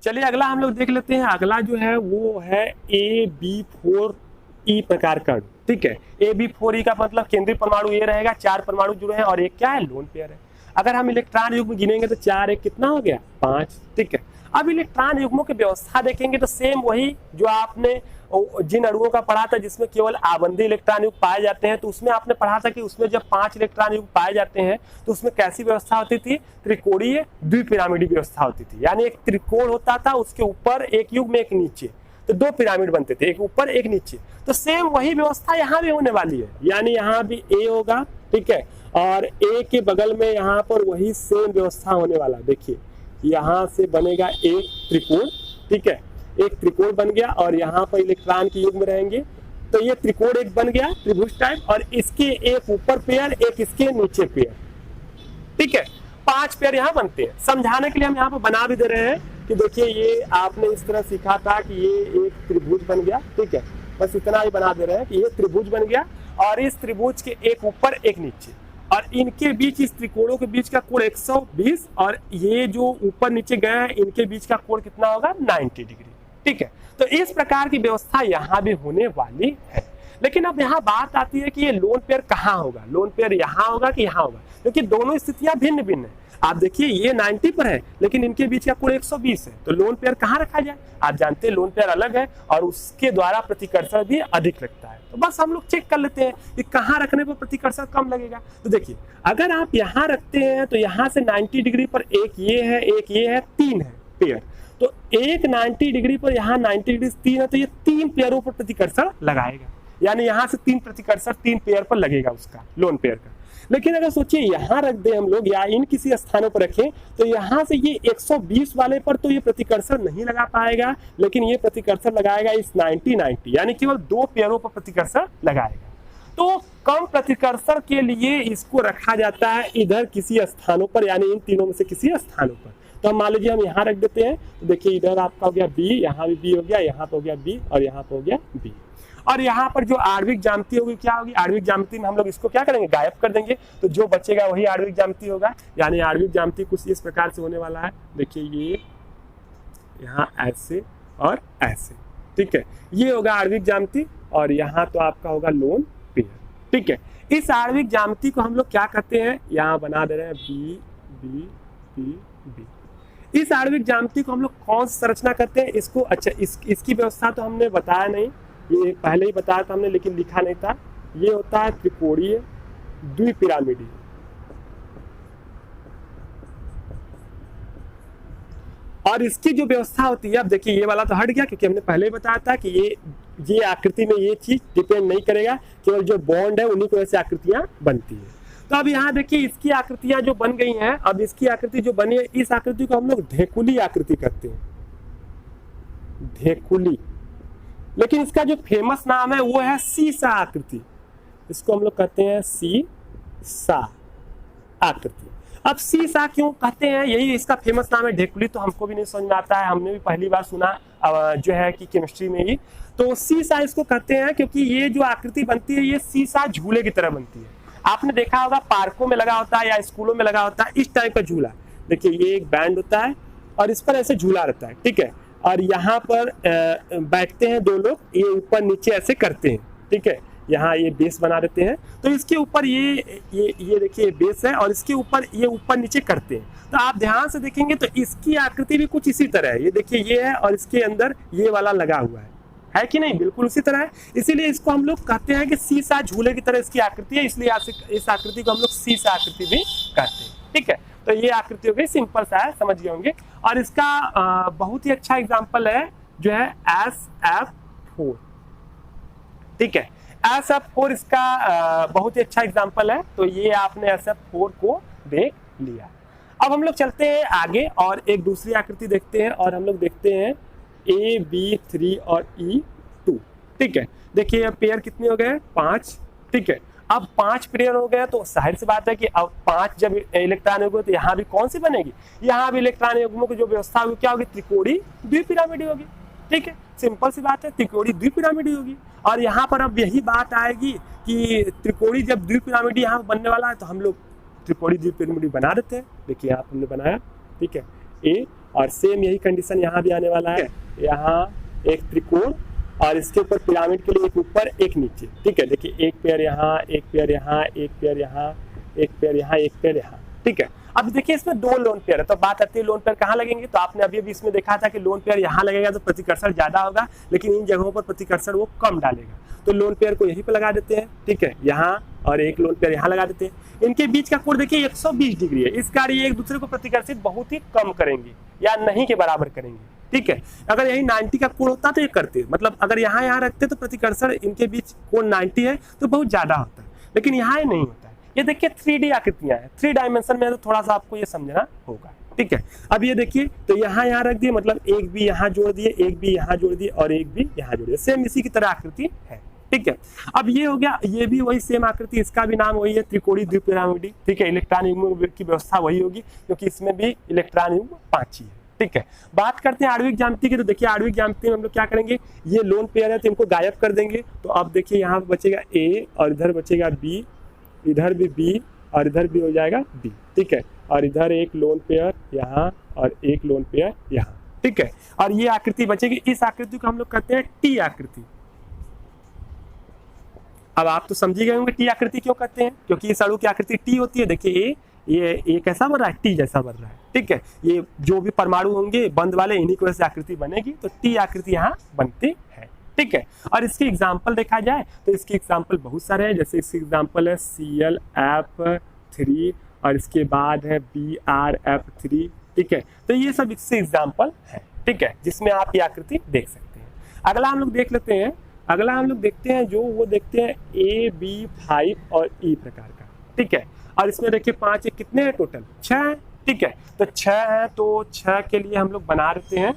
A: चलिए अगला हम लोग देख लेते हैं। अगला जो है वो है AB4E प्रकार का, ठीक है। AB4E का मतलब केंद्रीय परमाणु ये रहेगा, 4 परमाणु जुड़े हैं और एक क्या है, लोन पेयर है। अगर हम इलेक्ट्रॉन युग्म गिनेंगे तो 4 1 कितना हो गया, 5, ठीक है। अब इलेक्ट्रॉन युग्मों की व्यवस्था देखेंगे तो सेम वही जो आपने जिन अणुओं का पढ़ा था जिसमें केवल आबंधी इलेक्ट्रॉन युग्म पाए जाते हैं, तो उसमें आपने पढ़ा था कि उसमें जब 5 इलेक्ट्रॉन युग्म पाए जाते हैं तो उसमें कैसी व्यवस्था होती थी, त्रिकोणीय द्विपिरामिडी व्यवस्था होती थी। यानी एक त्रिकोण होता था, उसके ऊपर एक युग्म एक नीचे, तो 2 पिरामिड बनते थे, एक ऊपर एक नीचे। तो सेम वही व्यवस्था यहाँ भी होने वाली है, यानी यहाँ भी A होगा, ठीक है, और A के बगल में यहाँ पर वही सेम व्यवस्था होने वाला। देखिए यहाँ से बनेगा एक त्रिकोण, ठीक है, एक त्रिकोण बन गया और यहाँ पर इलेक्ट्रॉन के युग्म रहेंगे, तो ये त्रिकोण एक बन गया त्रिभुज टाइप, और इसके एक ऊपर पेयर एक इसके नीचे पेयर, ठीक है। 5 पेयर यहाँ बनते हैं। समझाने के लिए हम यहाँ पर बना भी दे रहे हैं कि देखिए ये आपने इस तरह सीखा था कि ये एक त्रिभुज बन गया, ठीक है, बस इतना ही बना दे रहे हैं कि ये त्रिभुज बन गया और इस त्रिभुज के एक ऊपर एक नीचे, और इनके बीच इस त्रिकोणों के बीच का कोण 120, और ये जो ऊपर नीचे गए हैं इनके बीच का कोण कितना होगा, 90 डिग्री, ठीक है। तो इस प्रकार की व्यवस्था यहाँ भी होने वाली है। लेकिन अब यहाँ बात आती है कि ये लोन पेयर कहाँ होगा, लोन पेयर यहाँ होगा कि यहाँ होगा, क्योंकि दोनों स्थितियां भिन्न भिन्न है। आप देखिए ये 90 पर है लेकिन इनके बीच का कोण 120 है, तो लोन पेयर कहाँ रखा जाए। आप जानते हैं लोन पेयर अलग है और उसके द्वारा प्रतिकर्षण भी अधिक लगता है, तो बस हम लोग चेक कर लेते हैं कि कहाँ रखने पर प्रतिकर्षण कम लगेगा। तो देखिए अगर आप यहाँ रखते हैं तो यहाँ से 90 डिग्री पर एक ये है, एक ये है, 3 है पेयर, तो एक 90 डिग्री पर यहाँ 90 डिग्री 3 है, तो ये 3 पेयरों पर प्रतिकर्षण लगाएगा, यानी यहाँ से 3 प्रतिकर्षण 3 पेयर पर लगेगा उसका, लोन पेयर का। लेकिन अगर सोचिए यहाँ रख दे हम लोग या इन किसी स्थानों पर रखें तो यहाँ से ये 120 वाले पर तो ये प्रतिकर्षण नहीं लगा पाएगा, लेकिन ये प्रतिकर्षण लगाएगा इस 90-90, यानी केवल 2 पेयरों पर प्रतिकर्षण लगाएगा। तो कम प्रतिकर्षण के लिए इसको रखा जाता है इधर किसी स्थानों पर, यानी इन तीनों में से किसी स्थानों पर। तो हम मान लीजिए हम यहाँ रख देते हैं, तो देखिए इधर आपका हो गया B, यहाँ भी B हो गया, यहाँ पे हो गया B और यहाँ पे हो गया B। और यहाँ पर जो आणविक ज्यामिति होगी क्या होगी, आणविक ज्यामिति में हम लोग इसको क्या करेंगे, गायब कर देंगे, तो जो बचेगा वही आणविक ज्यामिति होगा। यानी आणविक ज्यामिति कुछ इस प्रकार से होने वाला है। देखिए ये यहाँ ऐसे और ऐसे, ठीक है, ये होगा आणविक ज्यामिति और यहाँ तो आपका होगा लोन पेयर, ठीक है। इस आणविक ज्यामिति को हम लोग क्या कहते हैं, यहाँ बना दे रहे हैं B B B B। इस आणविक ज्यामिति को हम लोग कौन सी संरचना करते हैं, इसको अच्छा इसकी व्यवस्था तो हमने बताया नहीं, ये पहले ही बताया था हमने लेकिन लिखा नहीं था। ये होता है त्रिकोणीय द्विपिरामिडी, और इसकी जो व्यवस्था होती है, अब देखिए ये वाला तो हट गया क्योंकि हमने पहले ही बताया था कि ये आकृति में ये चीज डिपेंड नहीं करेगा, केवल जो बॉन्ड है उन्हीं को ऐसी आकृतियां बनती है। तो अब यहाँ देखिए इसकी आकृतियां जो बन गई हैं, अब इसकी आकृति जो बनी है, इस आकृति को हम लोग ढेकुली आकृति कहते हैं, ढेकुली। लेकिन इसका जो फेमस नाम है वो है सीसा आकृति, इसको हम लोग कहते हैं सीसा आकृति। अब सीसा क्यों कहते हैं, यही इसका फेमस नाम है। ढेकुली तो हमको भी नहीं समझ में आता है, हमने भी पहली बार सुना जो है कि केमिस्ट्री में ही। तो सीसा इसको कहते हैं क्योंकि ये जो आकृति बनती है ये सीसा झूले की तरह बनती है। आपने देखा होगा पार्कों में लगा होता है या स्कूलों में लगा होता है इस टाइप का झूला। देखिए ये एक बैंड होता है और इस पर ऐसे झूला रहता है, ठीक है, और यहाँ पर बैठते हैं 2 लोग, ये ऊपर नीचे ऐसे करते हैं, ठीक है, यहाँ ये बेस बना देते हैं, तो इसके ऊपर ये देखिए बेस है और इसके ऊपर ये ऊपर नीचे करते हैं। तो आप ध्यान से देखेंगे तो इसकी आकृति भी कुछ इसी तरह है। ये देखिए ये है और इसके अंदर ये वाला लगा हुआ है कि नहीं, बिल्कुल उसी तरह है। इसीलिए इसको हम लोग कहते हैं कि सीसा झूले की तरह इसकी आकृति है, इसलिए इस आकृति को हम लोग सीसा आकृति भी कहते हैं, ठीक है। तो ये आकृति हो गई, सिंपल सा है, समझ गए होंगे। और इसका बहुत ही अच्छा एग्जांपल है जो है SF4, ठीक है। SF4 इसका बहुत ही अच्छा एग्जाम्पल है। तो ये आपने SF4 को देख लिया। अब हम लोग चलते हैं आगे और एक दूसरी आकृति देखते हैं और हम लोग देखते हैं AB3 और E2। ठीक है, देखिए अब पेयर कितने हो गए? 5। ठीक है, अब 5 पेयर हो गए तो जाहिर सी बात है कि अब 5 जब इलेक्ट्रॉन युग्म तो यहाँ भी कौन सी बनेगी? यहाँ भी इलेक्ट्रॉन युग्मों की जो व्यवस्था होगी क्या होगी? त्रिकोणीय द्विपिरामिड होगी। ठीक है, सिंपल सी बात है, त्रिकोणीय द्विपिरामिड होगी। और यहाँ पर अब यही बात आएगी कि त्रिकोणीय जब द्विपिरामिड यहाँ बनने वाला है तो हम लोग त्रिकोणीय द्विपिरामिड बना देते हैं। देखिए यहाँ हमने बनाया। ठीक है, ए और सेम यही कंडीशन यहाँ भी आने वाला है। यहाँ एक त्रिकोण और इसके ऊपर पिरामिड के लिए एक ऊपर एक नीचे। ठीक है, देखिए एक पेयर यहाँ, एक पेयर यहाँ, एक पेयर यहाँ, एक पेयर यहाँ, एक पेयर यहाँ। ठीक है, अब देखिए इसमें 2 लोन पेयर है तो बात आती है लोन पेयर कहाँ लगेंगे? तो आपने अभी अभी इसमें देखा था कि लोन पेयर यहाँ लगेगा तो प्रतिकर्षण ज्यादा होगा, लेकिन इन जगहों पर प्रतिकर्षण वो कम डालेगा। तो लोन पेयर को यहीं पर लगा देते हैं। ठीक है, यहाँ और एक लोन पेयर यहाँ लगा देते हैं। इनके बीच का कोण देखिए 120 डिग्री है। इस कार्य एक दूसरे को प्रतिकर्षित बहुत ही कम करेंगे या नहीं के बराबर करेंगे। ठीक है, अगर यही 90 का कोण होता तो ये करते, मतलब अगर यहाँ रखते तो प्रतिकर्षण इनके बीच कोण 90 है तो बहुत ज्यादा होता है, लेकिन यहाँ ये नहीं होता है। ये देखिए 3D आकृतियां हैं, 3 डायमेंशन में है तो थोड़ा सा आपको ये समझना होगा। ठीक है, अब ये देखिए तो यहाँ रख दिए, मतलब एक भी यहाँ जोड़ दिए, एक भी यहाँ जोड़ दिए और एक भी यहाँ जोड़ दिए। सेम इसी की तरह आकृति है। ठीक है, अब ये हो गया, ये भी वही सेम आकृति, इसका भी नाम वही है त्रिकोणीय द्विपिरामिड। ठीक है, इलेक्ट्रॉन युग्म की व्यवस्था वही होगी क्योंकि इसमें भी इलेक्ट्रॉन युग्म 5 ही है। ठीक है, बात करते हैं आणविक ज्यामिति की। तो देखिए आणविक ज्यामिति में हम लोग क्या करेंगे, ये लोन पेयर है तो इनको गायब कर देंगे। तो अब देखिए यहाँ बचेगा A और इधर बचेगा B, इधर भी B और इधर भी हो जाएगा B। ठीक है, और इधर एक लोन पेयर यहाँ और एक लोन पेयर यहाँ। ठीक है, और ये आकृति बचेगी। इस आकृति को हम लोग कहते हैं T आकृति। अब आप तो समझ गए होंगे T आकृति क्यों कहते हैं, क्योंकि इस अणु की आकृति T होती है। देखिए ये कैसा बन रहा है? T जैसा बन रहा है। ठीक है, ये जो भी परमाणु होंगे बंद वाले इन्हीं की वजह से आकृति बनेगी, तो T आकृति यहाँ बनती है। ठीक है, और इसके एग्जाम्पल देखा जाए तो इसके एग्जाम्पल बहुत सारे हैं। जैसे इसके एग्जाम्पल है ClF3 और इसके बाद है BrF3। ठीक है, तो ये सब इससे एग्जाम्पल है। ठीक है, जिसमें आप ये आकृति देख सकते हैं। अगला हम लोग देख लेते हैं, अगला हम लोग देखते हैं जो वो देखते हैं AB5 और E प्रकार का। ठीक है, और इसमें देखिए 5 कितने हैं टोटल? 6 हैं। ठीक है, तो 6 है तो 6 के लिए हम लोग बना देते हैं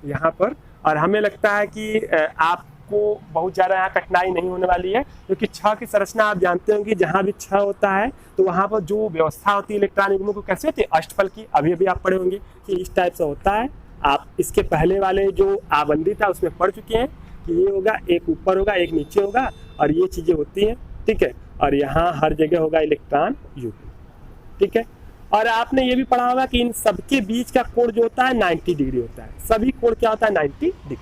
A: यहाँ पर। और हमें लगता है कि आपको बहुत ज़्यादा यहाँ कठिनाई नहीं होने वाली है, क्योंकि 6 की संरचना आप जानते होंगे। जहाँ भी 6 होता है तो वहाँ पर जो व्यवस्था होती है इलेक्ट्रॉन युग्मों को कैसे होती है? अष्टफल की। अभी अभी आप पढ़े होंगे कि इस टाइप से होता है। आप इसके पहले वाले जो आबंदी था उसमें पढ़ चुके हैं कि ये होगा, एक ऊपर होगा एक नीचे होगा और ये चीज़ें होती हैं। ठीक है, और यहाँ हर जगह होगा इलेक्ट्रॉन युग्म। ठीक है, और आपने ये भी पढ़ा होगा कि इन सबके बीच का कोण जो होता है 90 डिग्री होता है। सभी कोण क्या होता है? 90 डिग्री।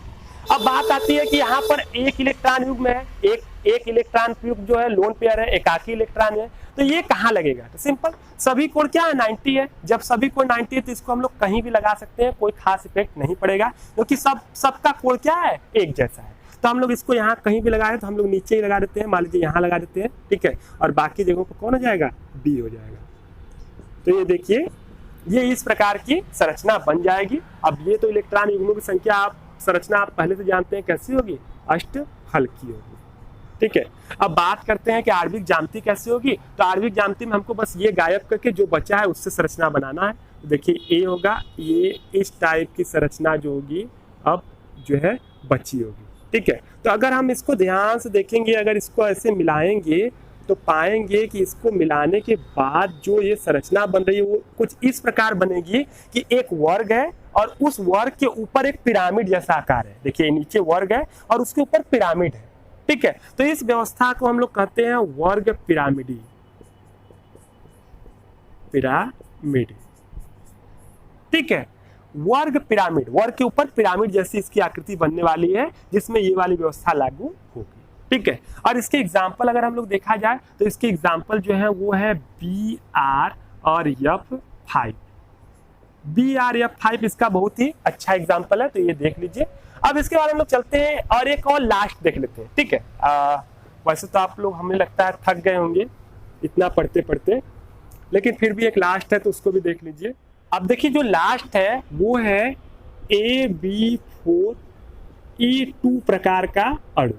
A: अब बात आती है कि यहाँ पर एक इलेक्ट्रॉन युग्म है, एक इलेक्ट्रॉन युग्म जो है लोन पेयर है, एकाकी इलेक्ट्रॉन है, तो ये कहाँ लगेगा? तो सिंपल, सभी कोण क्या है? 90 है। जब सभी कोण 90 है तो इसको हम लोग कहीं भी लगा सकते हैं, कोई खास इफेक्ट नहीं पड़ेगा, क्योंकि सबका कोण क्या है? एक जैसा है। तो हम लोग इसको यहाँ कहीं भी लगाए तो हम लोग नीचे ही लगा देते हैं, मान लीजिए यहाँ लगा देते हैं। ठीक है, और बाकी जगहों पर कौन हो जाएगा? B हो जाएगा। तो ये देखिए, ये इस प्रकार की संरचना बन जाएगी। अब ये तो इलेक्ट्रॉन युग्मों की संख्या आप संरचना आप पहले से जानते हैं कैसी होगी? अष्टफल की होगी। ठीक है, अब बात करते हैं कि आणविक ज्यामिति कैसे होगी। तो आणविक ज्यामिति में हमको बस ये गायब करके जो बचा है उससे संरचना बनाना है। तो देखिए A होगा, ये इस टाइप की संरचना जो होगी अब जो है बची होगी। ठीक है, तो अगर हम इसको ध्यान से देखेंगे, अगर इसको ऐसे मिलाएंगे तो पाएंगे कि इसको मिलाने के बाद जो ये संरचना बन रही है वो कुछ इस प्रकार बनेगी कि एक वर्ग है और उस वर्ग के ऊपर एक पिरामिड जैसा आकार है। देखिए नीचे वर्ग है और उसके ऊपर पिरामिड है। ठीक है, तो इस व्यवस्था को हम लोग कहते हैं वर्ग पिरामिडी। पिरामिड। ठीक है, वर्ग पिरामिड, वर्ग के ऊपर पिरामिड जैसी इसकी आकृति बनने वाली है, जिसमें ये वाली व्यवस्था लागू होगी। ठीक है, और इसके एग्जाम्पल अगर हम लोग देखा जाए तो इसके एग्जाम्पल जो है वो है BR और F5। BR F5 इसका बहुत ही अच्छा एग्जाम्पल है, तो ये देख लीजिए। अब इसके बाद हम लोग चलते हैं और एक और लास्ट देख लेते हैं। ठीक है, वैसे तो आप लोग हमें लगता है थक गए होंगे इतना पढ़ते पढ़ते, लेकिन फिर भी एक लास्ट है तो उसको भी देख लीजिए। अब देखिए जो लास्ट है वो है AB4E2 प्रकार का अणु।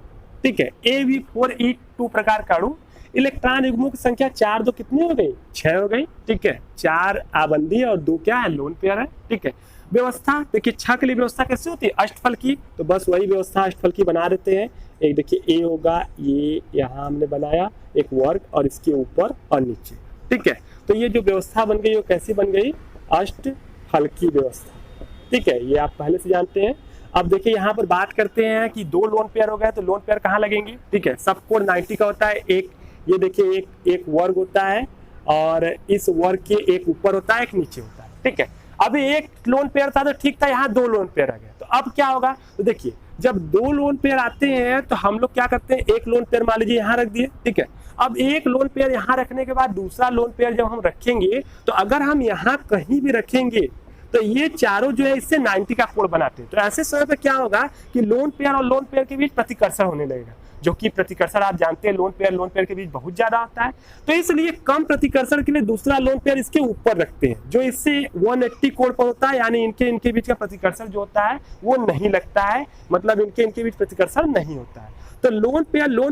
A: ठीक है। AV4E2 प्रकार का अणु, इलेक्ट्रॉन युग्मों की संख्या 4 2 कितनी हो गई, 6 हो गई, ठीक है। 4 आबंदी और 2 क्या है, लोन पेयर है, ठीक है। व्यवस्था देखिए 6 के लिए व्यवस्था कैसे होती है, अष्टफल की, तो बस वही व्यवस्था अष्टफल की बना देते हैं। एक देखिए A होगा, ये यहाँ हमने बनाया एक वर्ग और इसके ऊपर और नीचे, ठीक है। तो ये जो व्यवस्था बन गई वो कैसी बन गई, अष्टफल की व्यवस्था, ठीक है। ये आप पहले से जानते हैं। अब देखिए यहाँ पर बात करते हैं कि 2 लोन पेयर हो गए, तो लोन पेयर कहाँ लगेंगे, ठीक है। सब कोण 90 का होता है। एक ये देखिए एक वर्ग होता है और इस वर्ग के एक ऊपर होता है एक नीचे होता है, ठीक है। अभी एक लोन पेयर था तो ठीक था, यहाँ 2 लोन पेयर आ गए, तो अब क्या होगा, तो देखिए जब 2 लोन पेयर आते हैं तो हम लोग क्या करते हैं, एक लोन पेयर मान लीजिए यहाँ रख दिए, ठीक है। अब एक लोन पेयर यहाँ रखने के बाद दूसरा लोन पेयर जब हम रखेंगे तो अगर हम यहाँ कहीं भी रखेंगे तो ये चारों जो है इससे 90 का कोण बनाते हैं। तो ऐसे समय पे क्या होगा कि लोन पेयर और लोन पेयर के बीच प्रतिकर्षण होने लगेगा, जो कि प्रतिकर्षण आप जानते हैं लोन पेयर के बीच बहुत ज्यादा होता है। तो इसलिए कम प्रतिकर्षण के लिए दूसरा लोन पेयर इसके ऊपर रखते हैं, जो इससे 180 कोण पर होता है, यानी इनके बीच का प्रतिकर्षण जो होता है वो नहीं लगता है, मतलब इनके बीच प्रतिकर्षण नहीं होता है। तो लोन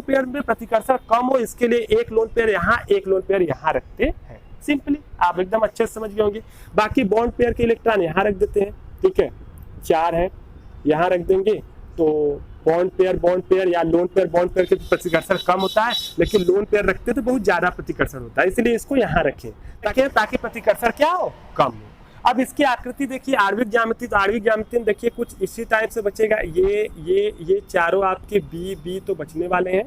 A: पेयर में प्रतिकर्षण कम हो इसके लिए एक लोन पेयर यहाँ एक लोन पेयर यहाँ रखते हैं। सिंपली आप एकदम अच्छे से समझ गए होंगे। बाकी बॉन्ड पेयर के इलेक्ट्रॉन यहाँ रख देते हैं, ठीक है। 4 है, यहाँ रख देंगे, तो बॉन्ड पेयर या लोन पेयर बॉन्ड पेयर के प्रतिकर्षण कम होता है, लेकिन लोन पेयर रखते तो बहुत ज्यादा प्रतिकर्षण होता है, इसलिए इसको यहाँ रखें ताकि प्रतिकर्षण क्या हो, कम हो। अब इसकी आकृति देखिए, आणविक ज्यामिति, तो आणविक ज्यामिति में देखिए कुछ इसी टाइप से बचेगा। ये चारों आपके बी तो बचने वाले हैं,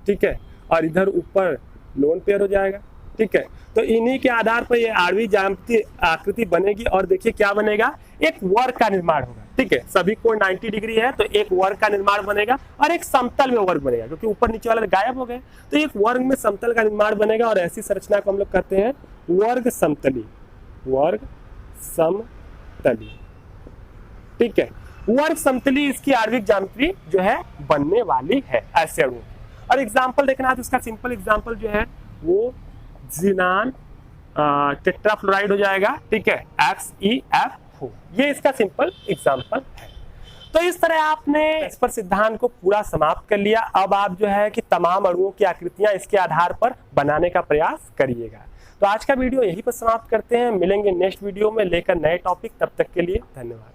A: ठीक है, और इधर ऊपर लोन पेयर हो जाएगा, ठीक है। तो इन्हीं के आधार पर ये आणविक ज्यामिति आकृति बनेगी और देखिए क्या बनेगा, एक वर्ग का निर्माण होगा, ठीक है। सभी कोण 90 डिग्री है तो एक वर्ग का निर्माण बनेगा और एक समतल में वर्ग बनेगा, क्योंकि ऊपर नीचे वाले गायब हो गए, तो एक वर्ग में समतल का निर्माण बनेगा और ऐसी संरचना को हम लोग कहते हैं वर्ग समतली, ठीक है। वर्ग समतली इसकी आणविक ज्यामिति जो है बनने वाली है ऐसे अणु। और एग्जाम्पल देखना है तो इसका सिंपल एग्जाम्पल जो है वो ज़ीनान टेट्राफ्लोराइड हो जाएगा, ठीक है, XeF4, ये इसका सिंपल एग्जांपल है। तो इस तरह आपने परस्पर सिद्धांत को पूरा समाप्त कर लिया। अब आप जो है कि तमाम अणुओं की आकृतियां इसके आधार पर बनाने का प्रयास करिएगा। तो आज का वीडियो यहीं पर समाप्त करते हैं, मिलेंगे नेक्स्ट वीडियो में लेकर नए टॉपिक, तब तक के लिए धन्यवाद।